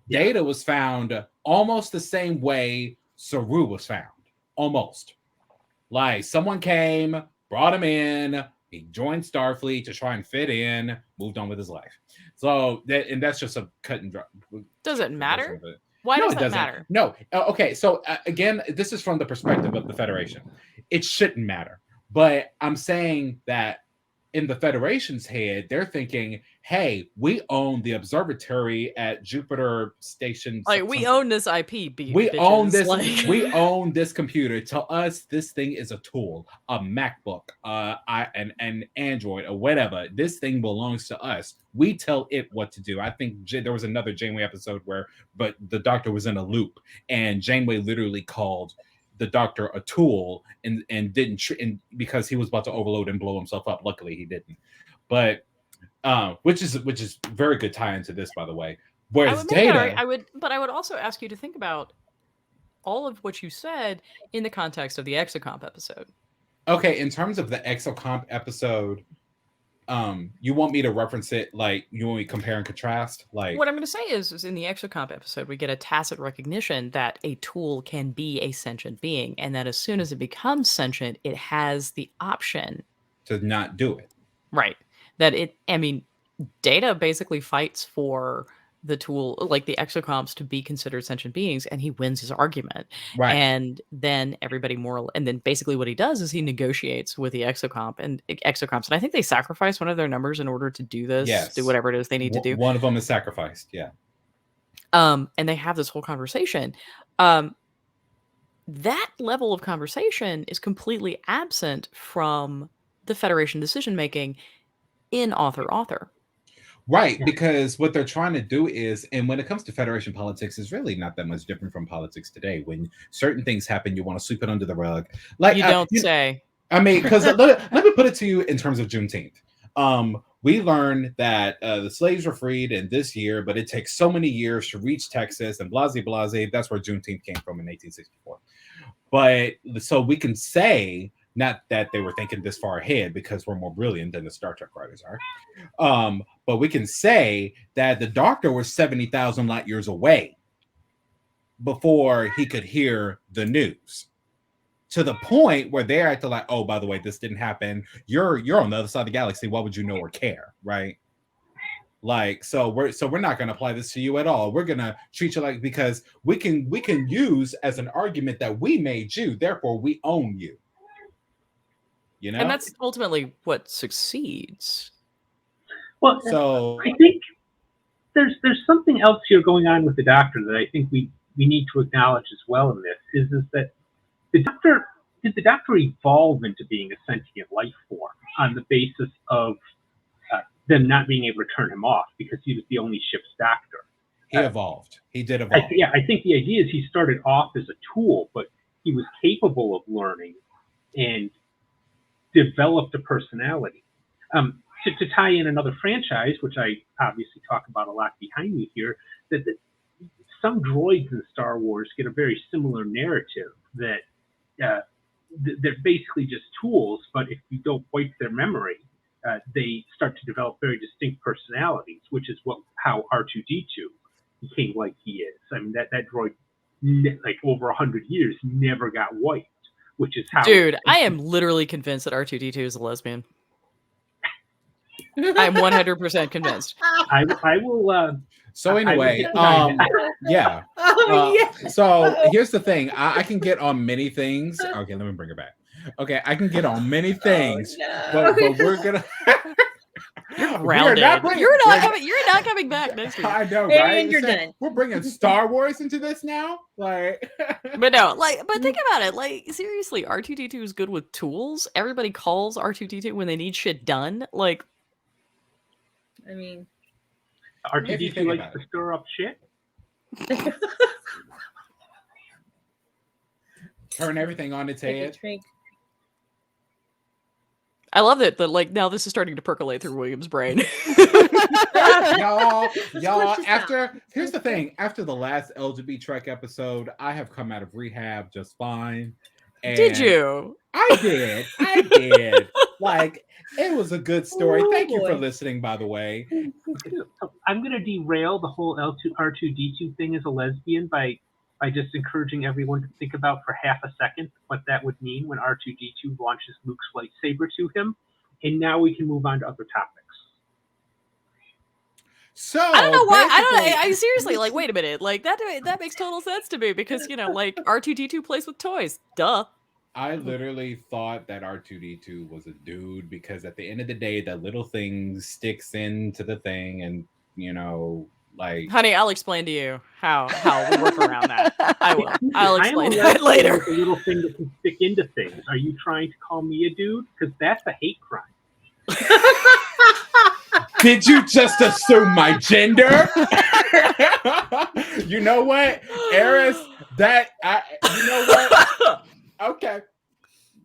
Data was found almost the same way Saru was found. Almost. Like someone came, brought him in, he joined Starfleet to try and fit in, moved on with his life. So that's just a cut and dry. Does it matter? Why does that matter? No. Okay. So again, this is from the perspective of the Federation. It shouldn't matter. But I'm saying that in the Federation's head, they're thinking, hey, we own the observatory at Jupiter Station. Like, we own this IP. We own this. We own this computer. To us, this thing is a tool, a MacBook, an Android, or whatever. This thing belongs to us. We tell it what to do. I think there was another Janeway episode but the Doctor was in a loop, and Janeway literally called the Doctor a tool and didn't and because he was about to overload and blow himself up. Luckily he didn't. But which is very good tie into this, by the way. Whereas Data, but I would also ask you to think about all of what you said in the context of the Exocomp episode. okay, in terms of the Exocomp episode, you want me to reference it, like you want me to compare and contrast? Like, what I'm going to say is in the Exocomp episode, we get a tacit recognition that a tool can be a sentient being, and that as soon as it becomes sentient, it has the option to not do it. Right. Data basically fights for the tool, like the exocomps, to be considered sentient beings, and he wins his argument. Right. And then and then basically what he does is he negotiates with the exocomps, and I think they sacrifice one of their numbers in order to do this, Yes. do whatever it is they need to do. One of them is sacrificed, yeah. And they have this whole conversation. That level of conversation is completely absent from the Federation decision making in author. Right, because what they're trying to do is, and when it comes to Federation politics, is really not that much different from politics today. When certain things happen, you want to sweep it under the rug. Like you don't say. I mean, because let me put it to you in terms of Juneteenth. We learned that the slaves were freed in this year, but it takes so many years to reach Texas and blase. That's where Juneteenth came from in 1864. But so we can say, not that they were thinking this far ahead because we're more brilliant than the Star Trek writers are. But we can say that the doctor was 70,000 light years away before he could hear the news. To the point where they're acting like, oh, by the way, this didn't happen. You're on the other side of the galaxy. Why would you know or care, right? Like, so we're not going to apply this to you at all. We're going to treat you like, because we can use as an argument that we made you, therefore we own you. You know? And that's ultimately what succeeds. Well, so I think there's something else here going on with the doctor that I think we need to acknowledge as well in this, is that the doctor evolve into being a sentient life form on the basis of them not being able to turn him off because he was the only ship's doctor. He evolved. He did evolve. I think the idea is he started off as a tool, but he was capable of learning and developed a personality. To tie in another franchise, which I obviously talk about a lot behind me here, that some droids in Star Wars get a very similar narrative that they're basically just tools, but if you don't wipe their memory, they start to develop very distinct personalities, which is how R2-D2 became like he is. I mean, that droid, like over 100 years, never got wiped, which is how... Dude, I am literally convinced that R2-D2 is a lesbian. I'm 100% convinced. I will... So anyway, yeah. So here's the thing. I can get on many things. Okay, let me bring it back. Okay, I can get on many things, but we're gonna... You're grounded. You're not coming back next week. I know, right? And you're done. We're bringing Star Wars into this now, like. But think about it. Like, seriously, R2-D2 is good with tools. Everybody calls R2-D2 when they need shit done. Like, I mean, R2-D2 likes to stir up shit. Turn everything on its head. I love that like now this is starting to percolate through William's brain. y'all, here's the thing. After the last LGBTREK episode, I have come out of rehab just fine. And did you? I did. Like, it was a good story. Thank you for listening, by the way. I'm going to derail the whole R2-D2 thing as a lesbian by just encouraging everyone to think about for half a second what that would mean when R2-D2 launches Luke's lightsaber to him. And now we can move on to other topics. So I don't know why. I seriously, like, wait a minute. Like, that makes total sense to me because, like, R2-D2 plays with toys. Duh. I literally thought that R2-D2 was a dude because at the end of the day, that little thing sticks into the thing and, like... Honey, I'll explain to you how we work around that. I will. I'll explain that later. A little thing that can stick into things. Are you trying to call me a dude? Because that's a hate crime. Did you just assume my gender? You know what, Eris? You know what? Okay.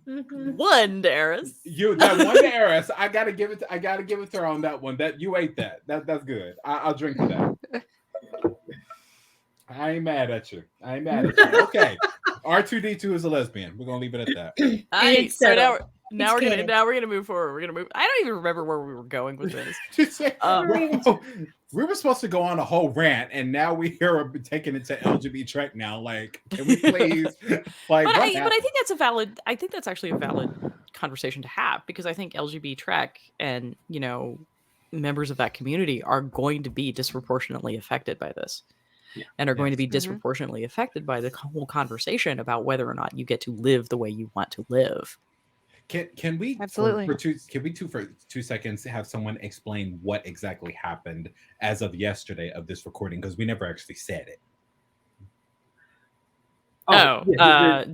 One Eris. That one Eris. I gotta give it to her on that one. That you ate that. That's good. I'll drink to that. I ain't mad at you. Okay. R2D2 is a lesbian. We're gonna leave it at that. it's so settled. now It's we're canon. gonna move forward. We're gonna move. I don't even remember where we were going with this. Just say, Right. bro, we were supposed to go on a whole rant, and now we are taking it to LGBTREK now. Like, can we please? Like, But what I happened? think that's a valid. I think that's actually a valid conversation to have, because I think LGBTREK and members of that community are going to be disproportionately affected by this. Yeah. And are going to Yes. be disproportionately affected by the whole conversation about whether or not you get to live the way you want to live. Can we Absolutely. for 2 seconds have someone explain what exactly happened as of yesterday of this recording, because we never actually said it.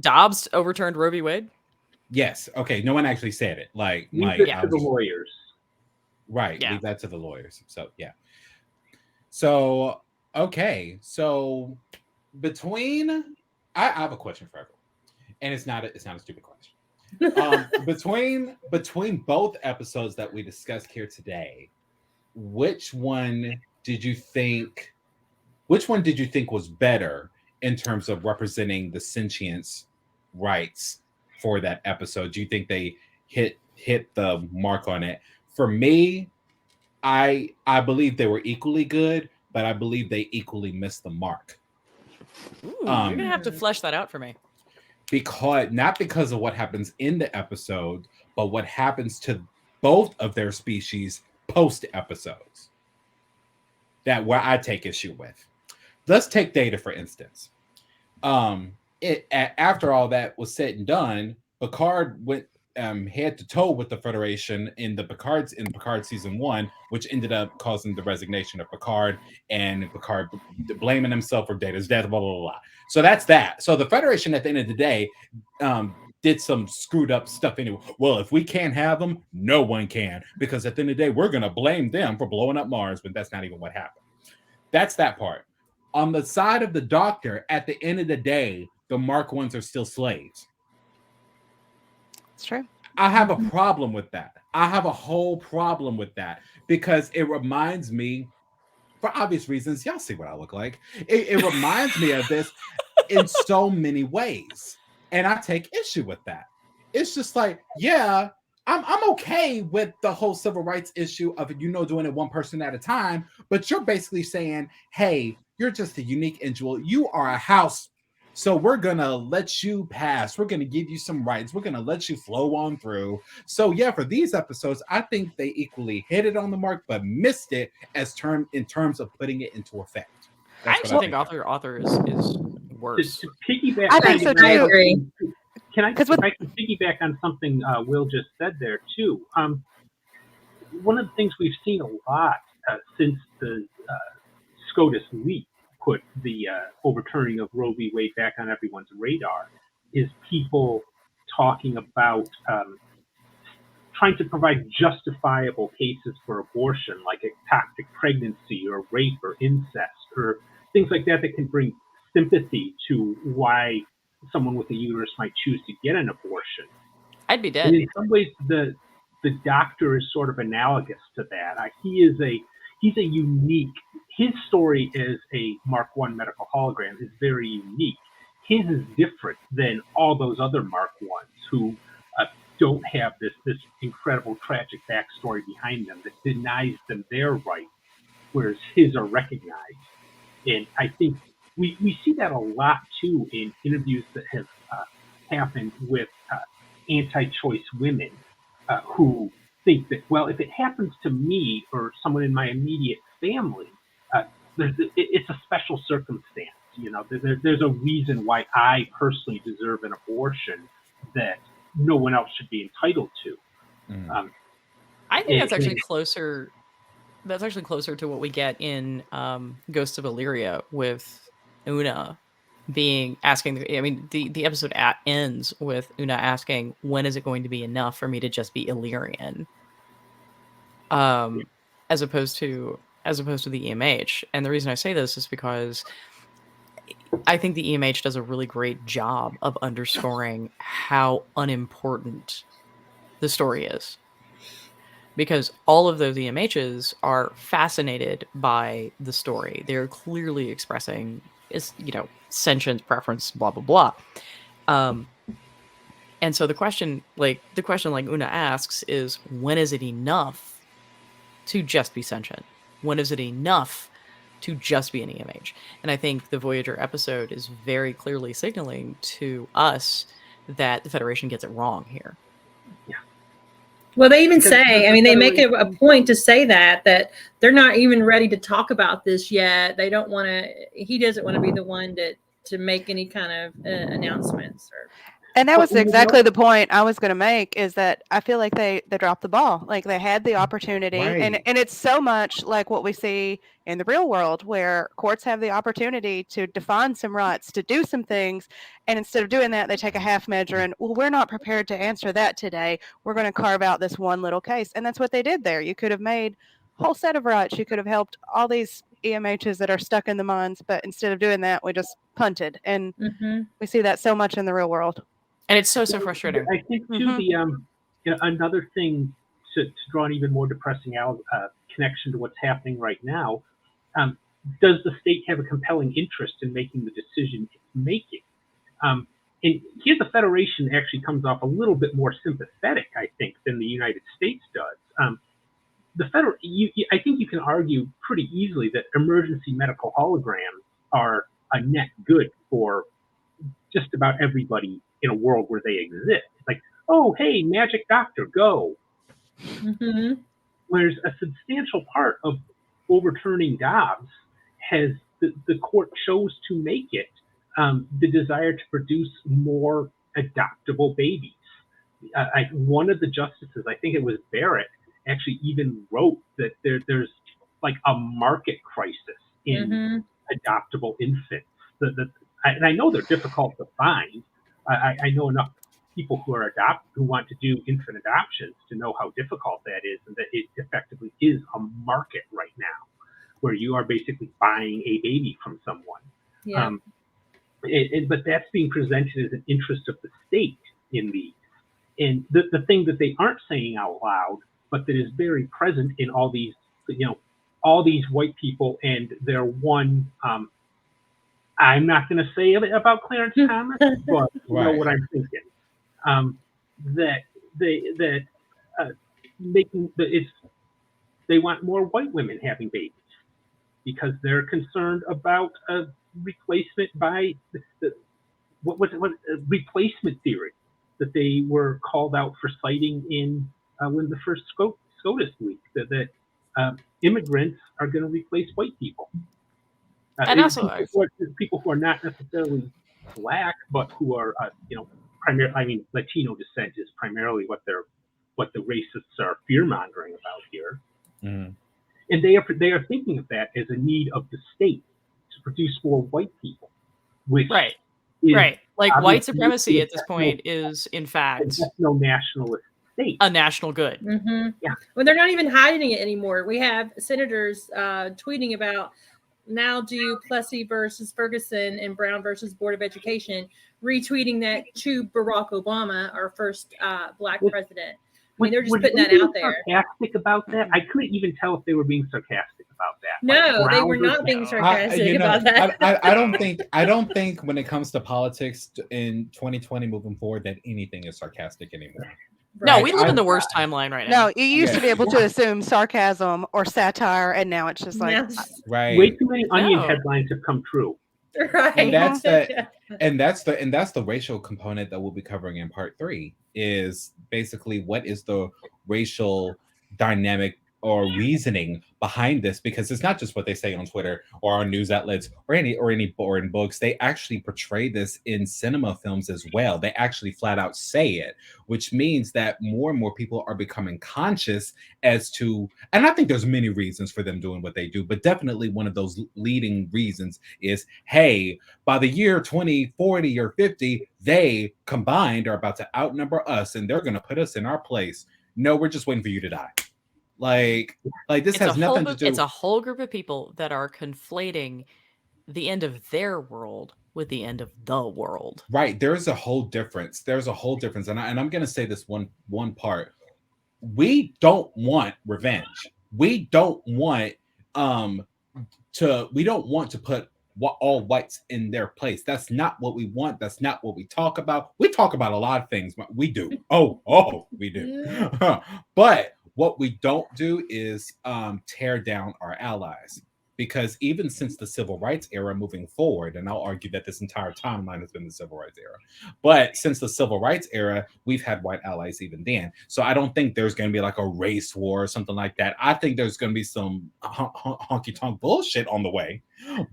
Dobbs overturned Roe v. Wade. Yes. Okay. No one actually said it. Like, Leave it to the lawyers. Right. Yeah. Leave that to the lawyers. So yeah. So okay. So between I have a question for everyone, and it's not a stupid question. Between both episodes that we discussed here today, which one did you think was better in terms of representing the sentience rights for that episode? Do you think they hit the mark on it? For me, I believe they were equally good, but I believe they equally missed the mark. Ooh, you're gonna have to flesh that out for me. Not because of what happens in the episode, but what happens to both of their species post episodes. That where I take issue with. Let's take Data for instance. After all that was said and done, Picard went head to toe with the Federation in Picard season 1, which ended up causing the resignation of Picard, and Picard blaming himself for Data's death, blah, blah, blah, blah. So that's that. So the Federation at the end of the day did some screwed up stuff anyway. Well, if we can't have them, no one can, because at the end of the day, we're going to blame them for blowing up Mars, but that's not even what happened. That's that part. On the side of the Doctor, at the end of the day, the Mark Ones are still slaves. It's true. I have a problem with that. I have a whole problem with that, because it reminds me, for obvious reasons, y'all see what I look like. It reminds me of this in so many ways. And I take issue with that. It's just like, yeah, I'm okay with the whole civil rights issue of, doing it one person at a time, but you're basically saying, hey, you're just a unique individual. You are a house. So we're going to let you pass. We're going to give you some rights. We're going to let you flow on through. So yeah, for these episodes, I think they equally hit it on the mark, but missed it in terms of putting it into effect. I actually think author is worse. To piggyback, I think so too. I agree. If I can piggyback on something Will just said there too. One of the things we've seen a lot since the SCOTUS leak put the overturning of Roe v. Wade back on everyone's radar is people talking about trying to provide justifiable cases for abortion, like ectopic pregnancy or rape or incest or things like that can bring sympathy to why someone with a uterus might choose to get an abortion. I'd be dead. And in some ways, the Doctor is sort of analogous to that. He's a unique. His story as a Mark I medical hologram is very unique. His is different than all those other Mark I's who don't have this incredible tragic backstory behind them that denies them their rights, whereas his are recognized. And I think we see that a lot too in interviews that have happened with anti-choice women who think that, well, if it happens to me or someone in my immediate family, it's a special circumstance. There's a reason why I personally deserve an abortion that no one else should be entitled to. I think that's actually closer. That's actually closer to what we get in Ghosts of Illyria with Una asking. I mean, the episode ends with Una asking, "When is it going to be enough for me to just be Illyrian?" As opposed to the EMH. And the reason I say this is because I think the EMH does a really great job of underscoring how unimportant the story is. Because all of those EMHs are fascinated by the story. They're clearly expressing is, sentience, preference, blah blah blah. And so the question like Una asks is, when is it enough to just be sentient? When is it enough to just be an EMH? And I think the Voyager episode is very clearly signaling to us that the Federation gets it wrong here. Yeah. Well, they even say, I mean, they make it a point to say that they're not even ready to talk about this yet. They don't want to, he doesn't want to be the one to make any kind of announcements. And that was exactly the point I was going to make, is that I feel like they dropped the ball. Like, they had the opportunity, Right. and it's so much like what we see in the real world, where courts have the opportunity to define some rights, to do some things, and instead of doing that, they take a half measure and, well, we're not prepared to answer that today. We're going to carve out this one little case. And that's what they did there. You could have made a whole set of rights. You could have helped all these EMHs that are stuck in the mines, but instead of doing that, we just punted. And we see that so much in the real world. And it's so frustrating. I think too, another thing to draw an even more depressing connection to what's happening right now. Does the state have a compelling interest in making the decision it's making? And here the Federation actually comes off a little bit more sympathetic, I think, than the United States does. I think you can argue pretty easily that emergency medical holograms are a net good for just about everybody in a world where they exist. It's like, oh, hey, magic doctor, go. Whereas a substantial part of overturning Dobbs has the court chose to make it the desire to produce more adoptable babies. One of the justices, I think it was Barrett, actually even wrote that there's like a market crisis in adoptable infants. And I know they're difficult to find. I know enough people who are who want to do infant adoptions to know how difficult that is, and that it effectively is a market right now, where you are basically buying a baby from someone. Yeah. But that's being presented as an interest of the state in these. And the thing that they aren't saying out loud, but that is very present in all these, all these white people and their one. I'm not going to say it about Clarence Thomas, but you know what I'm thinking. They want more white women having babies because they're concerned about a replacement by replacement theory that they were called out for citing in when the first SCOTUS leak, that immigrants are going to replace white people. And also people who are not necessarily black, but who are, primarily, Latino descent is primarily what the racists are fear mongering about here. And they are thinking of that as a need of the state to produce more white people, which right. Like white supremacy at this point is in fact no nationalist state, a national good. Yeah. Well, they're not even hiding it anymore. We have senators tweeting about now do Plessy versus Ferguson and Brown versus Board of Education, retweeting that to Barack Obama, our first black president. I mean, they're just putting that out there. Sarcastic about that? I couldn't even tell if they were being sarcastic about that. No, they were not being sarcastic about that. I don't think when it comes to politics in 2020 moving forward that anything is sarcastic anymore. No, we live in the worst timeline right now. No, you used to be able to assume sarcasm or satire, and now it's just like way too many Onion headlines have come true. Right. And that's the racial component that we'll be covering in part 3, is basically what is the racial dynamic or reasoning behind this, because it's not just what they say on Twitter or on news outlets or any boring books. They actually portray this in cinema films as well. They actually flat out say it, which means that more and more people are becoming conscious as to, and I think there's many reasons for them doing what they do, but definitely one of those leading reasons is, hey, by the year 2040 or 50, they combined are about to outnumber us and they're going to put us in our place. No, we're just waiting for you to die. Like this has nothing to do. It's a whole group of people that are conflating the end of their world with the end of the world. Right. There's a whole difference. And I'm going to say this one part. We don't want revenge. We don't want to put all whites in their place. That's not what we want. That's not what we talk about. We talk about a lot of things. We do. We do. But what we don't do is tear down our allies. Because even since the civil rights era moving forward, and I'll argue that this entire timeline has been the civil rights era, but since the civil rights era, we've had white allies even then. So I don't think there's going to be like a race war or something like that. I think there's going to be some honky tonk bullshit on the way.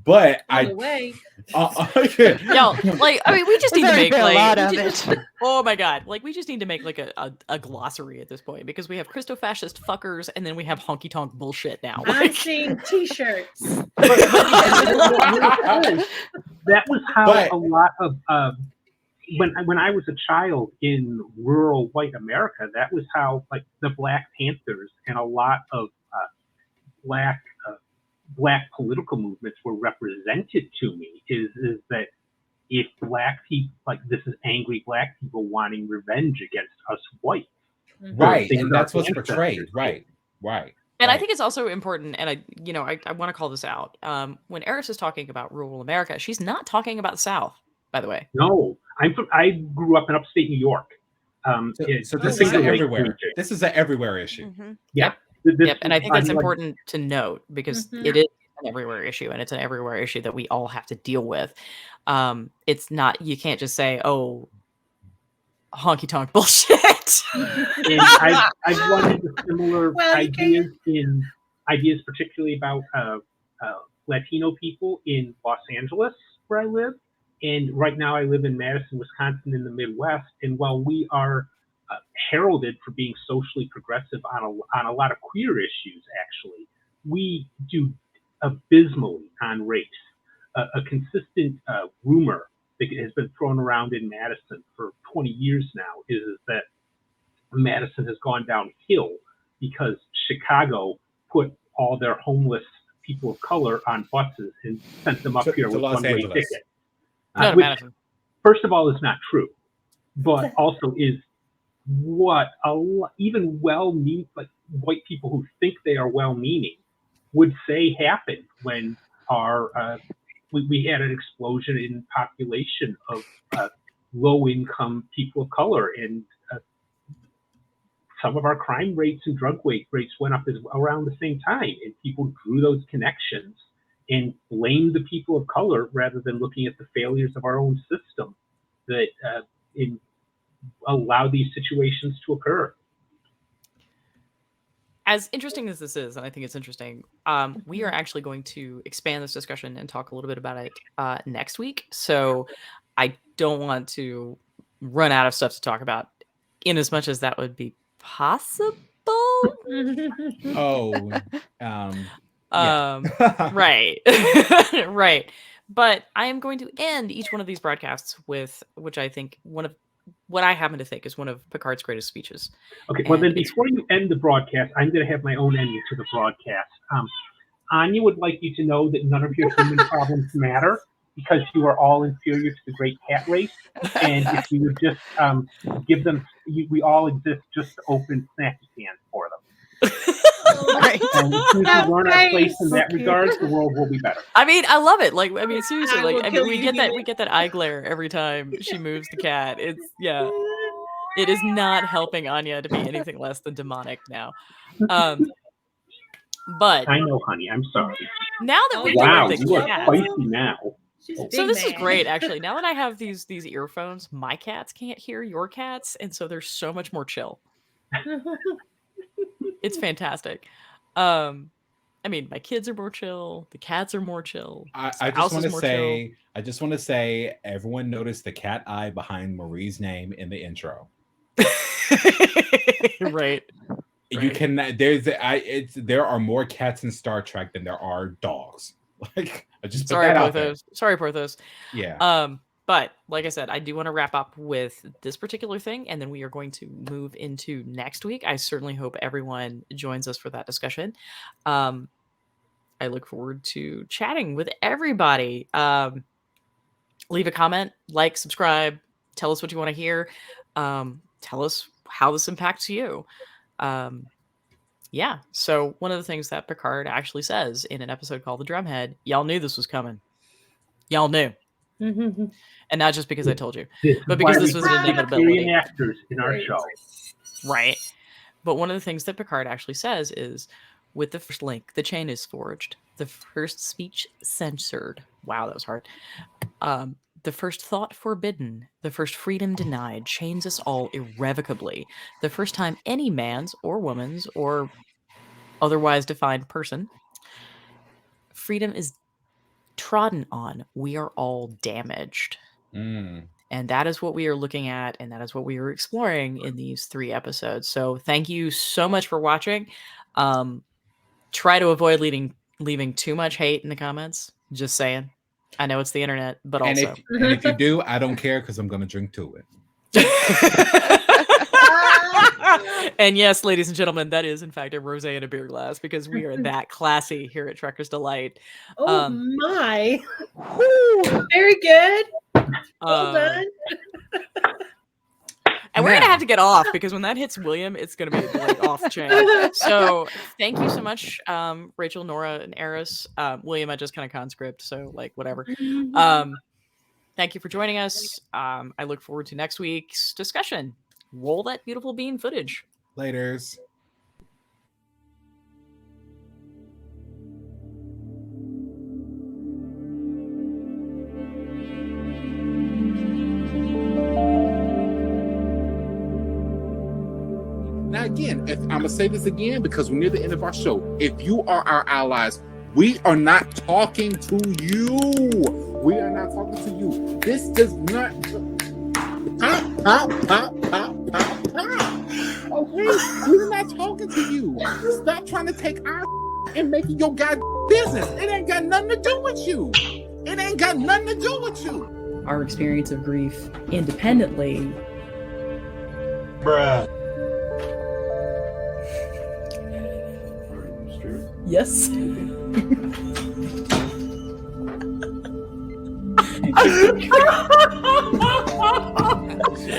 But On the way. Yo, like, I mean, we just need to make a lot of just, it. oh my god, like we just need to make like a glossary at this point, because we have Christo-fascist fuckers and then we have honky tonk bullshit now. I'm seeing t-shirts. That was how a lot of when I was a child in rural white America, that was how like the Black Panthers and a lot of black political movements were represented to me. Is that if black people, like, this is angry black people wanting revenge against us whites, right? And that's what's portrayed, right? And I think it's also important, and I want to call this out. When Eris is talking about rural America, she's not talking about the South, by the way. No, I grew up in upstate New York. So this is everywhere. This is an everywhere issue. Mm-hmm. Yeah. Yep, and I think that's important to note, because it is an everywhere issue, and it's an everywhere issue that we all have to deal with. It's not, you can't just say, oh, honky tonk bullshit. And I've run into similar ideas, particularly about Latino people in Los Angeles, where I live. And right now I live in Madison, Wisconsin, in the Midwest. And while we are heralded for being socially progressive on a lot of queer issues, actually, we do abysmally on race. A consistent rumor that has been thrown around in Madison for 20 years now is that Madison has gone downhill because Chicago put all their homeless people of color on buses and sent them up here with one-way ticket. Which, first of all, is not true, but also is what even like white people who think they are well-meaning would say happened when we had an explosion in population of low-income people of color, and some of our crime rates and drug rates went up around the same time, and people drew those connections and blamed the people of color rather than looking at the failures of our own system that allow these situations to occur. As interesting as this is, and I think it's interesting, we are actually going to expand this discussion and talk a little bit about it next week. So I don't want to run out of stuff to talk about, in as much as that would be possible. Right. Right. But I am going to end each one of these broadcasts with, which I think what I happen to think is one of Picard's greatest speeches. Okay, well then before you end the broadcast, I'm going to have my own ending to the broadcast. Anya would like you to know that none of your human problems matter, because you are all inferior to the great cat race. And if you would just give them, we all exist just to open snacky cans for them. Right. And as soon as we learn our place in that regard, the world will be better. I mean, I love it. Like, I mean, seriously, like, I mean, we get that eye glare every time she moves the cat. It's, yeah, it is not helping Anya to be anything less than demonic now. But I know, honey. I'm sorry. Now that we're wow, doing the you are cat, spicy now. So this is great, actually. Now that I have these earphones, my cats can't hear your cats, and so they're so much more chill. It's fantastic. I mean, my kids are more chill. The cats are more chill. I just want to say, everyone noticed the cat eye behind Marie's name in the intro. Right. You can. There are more cats in Star Trek than there are dogs. Like, I just put that out there. Sorry, Porthos. Yeah. But like I said, I do want to wrap up with this particular thing, and then we are going to move into next week. I certainly hope everyone joins us for that discussion. I look forward to chatting with everybody. Leave a comment, like, subscribe, tell us what you want to hear. Tell us how this impacts you. Yeah. So one of the things that Picard actually says in an episode called The Drumhead, y'all knew this was coming. Y'all knew. Mhm. And not just because I told you. This But is because why this we was an have inevitability. actors in our show. Right. But one of the things that Picard actually says is, with the first link, the chain is forged. The first speech censored. Wow, that was hard. The first thought forbidden. The first freedom denied. Chains us all irrevocably. The first time any man's or woman's or otherwise defined person freedom is trodden on, we are all damaged. Mm. And that is what we are looking at, and that is what we are exploring in these 3 episodes. So thank you so much for watching. Try to avoid leaving too much hate in the comments. Just saying. I know it's the internet, but And also. if you do, I don't care because I'm going to drink to it. And yes, ladies and gentlemen, that is in fact a rosé in a beer glass because we are that classy here at Trekker's Delight. Oh my! Very good. Well done. And we're gonna have to get off because when that hits William, it's gonna be like off the chain. So thank you so much, Rachel, Nora, and Eris. William, I just kind of conscript, so like whatever. Thank you for joining us. I look forward to next week's discussion. Roll that beautiful bean footage. Laters. Now, again, I'm going to say this again because we're near the end of our show. If you are our allies, we are not talking to you. We are not talking to you. This does not... Okay, we're not talking to you. Stop trying to take our and make it your business. It ain't got nothing to do with you. It ain't got nothing to do with you. Our experience of grief independently. Bruh. Yes.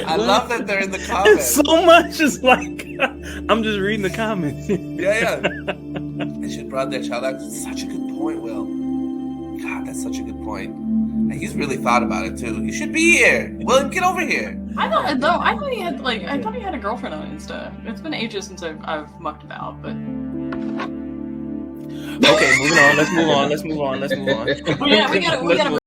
I love that they're in the comments. So much is like, I'm just reading the comments. Yeah. They should have brought their child out. Such a good point, Will. God, that's such a good point. And he's really thought about it too. You should be here. William, get over here. I thought he had a girlfriend on Insta. It's been ages since I've mucked about, but Okay, moving on. Let's move on. we gotta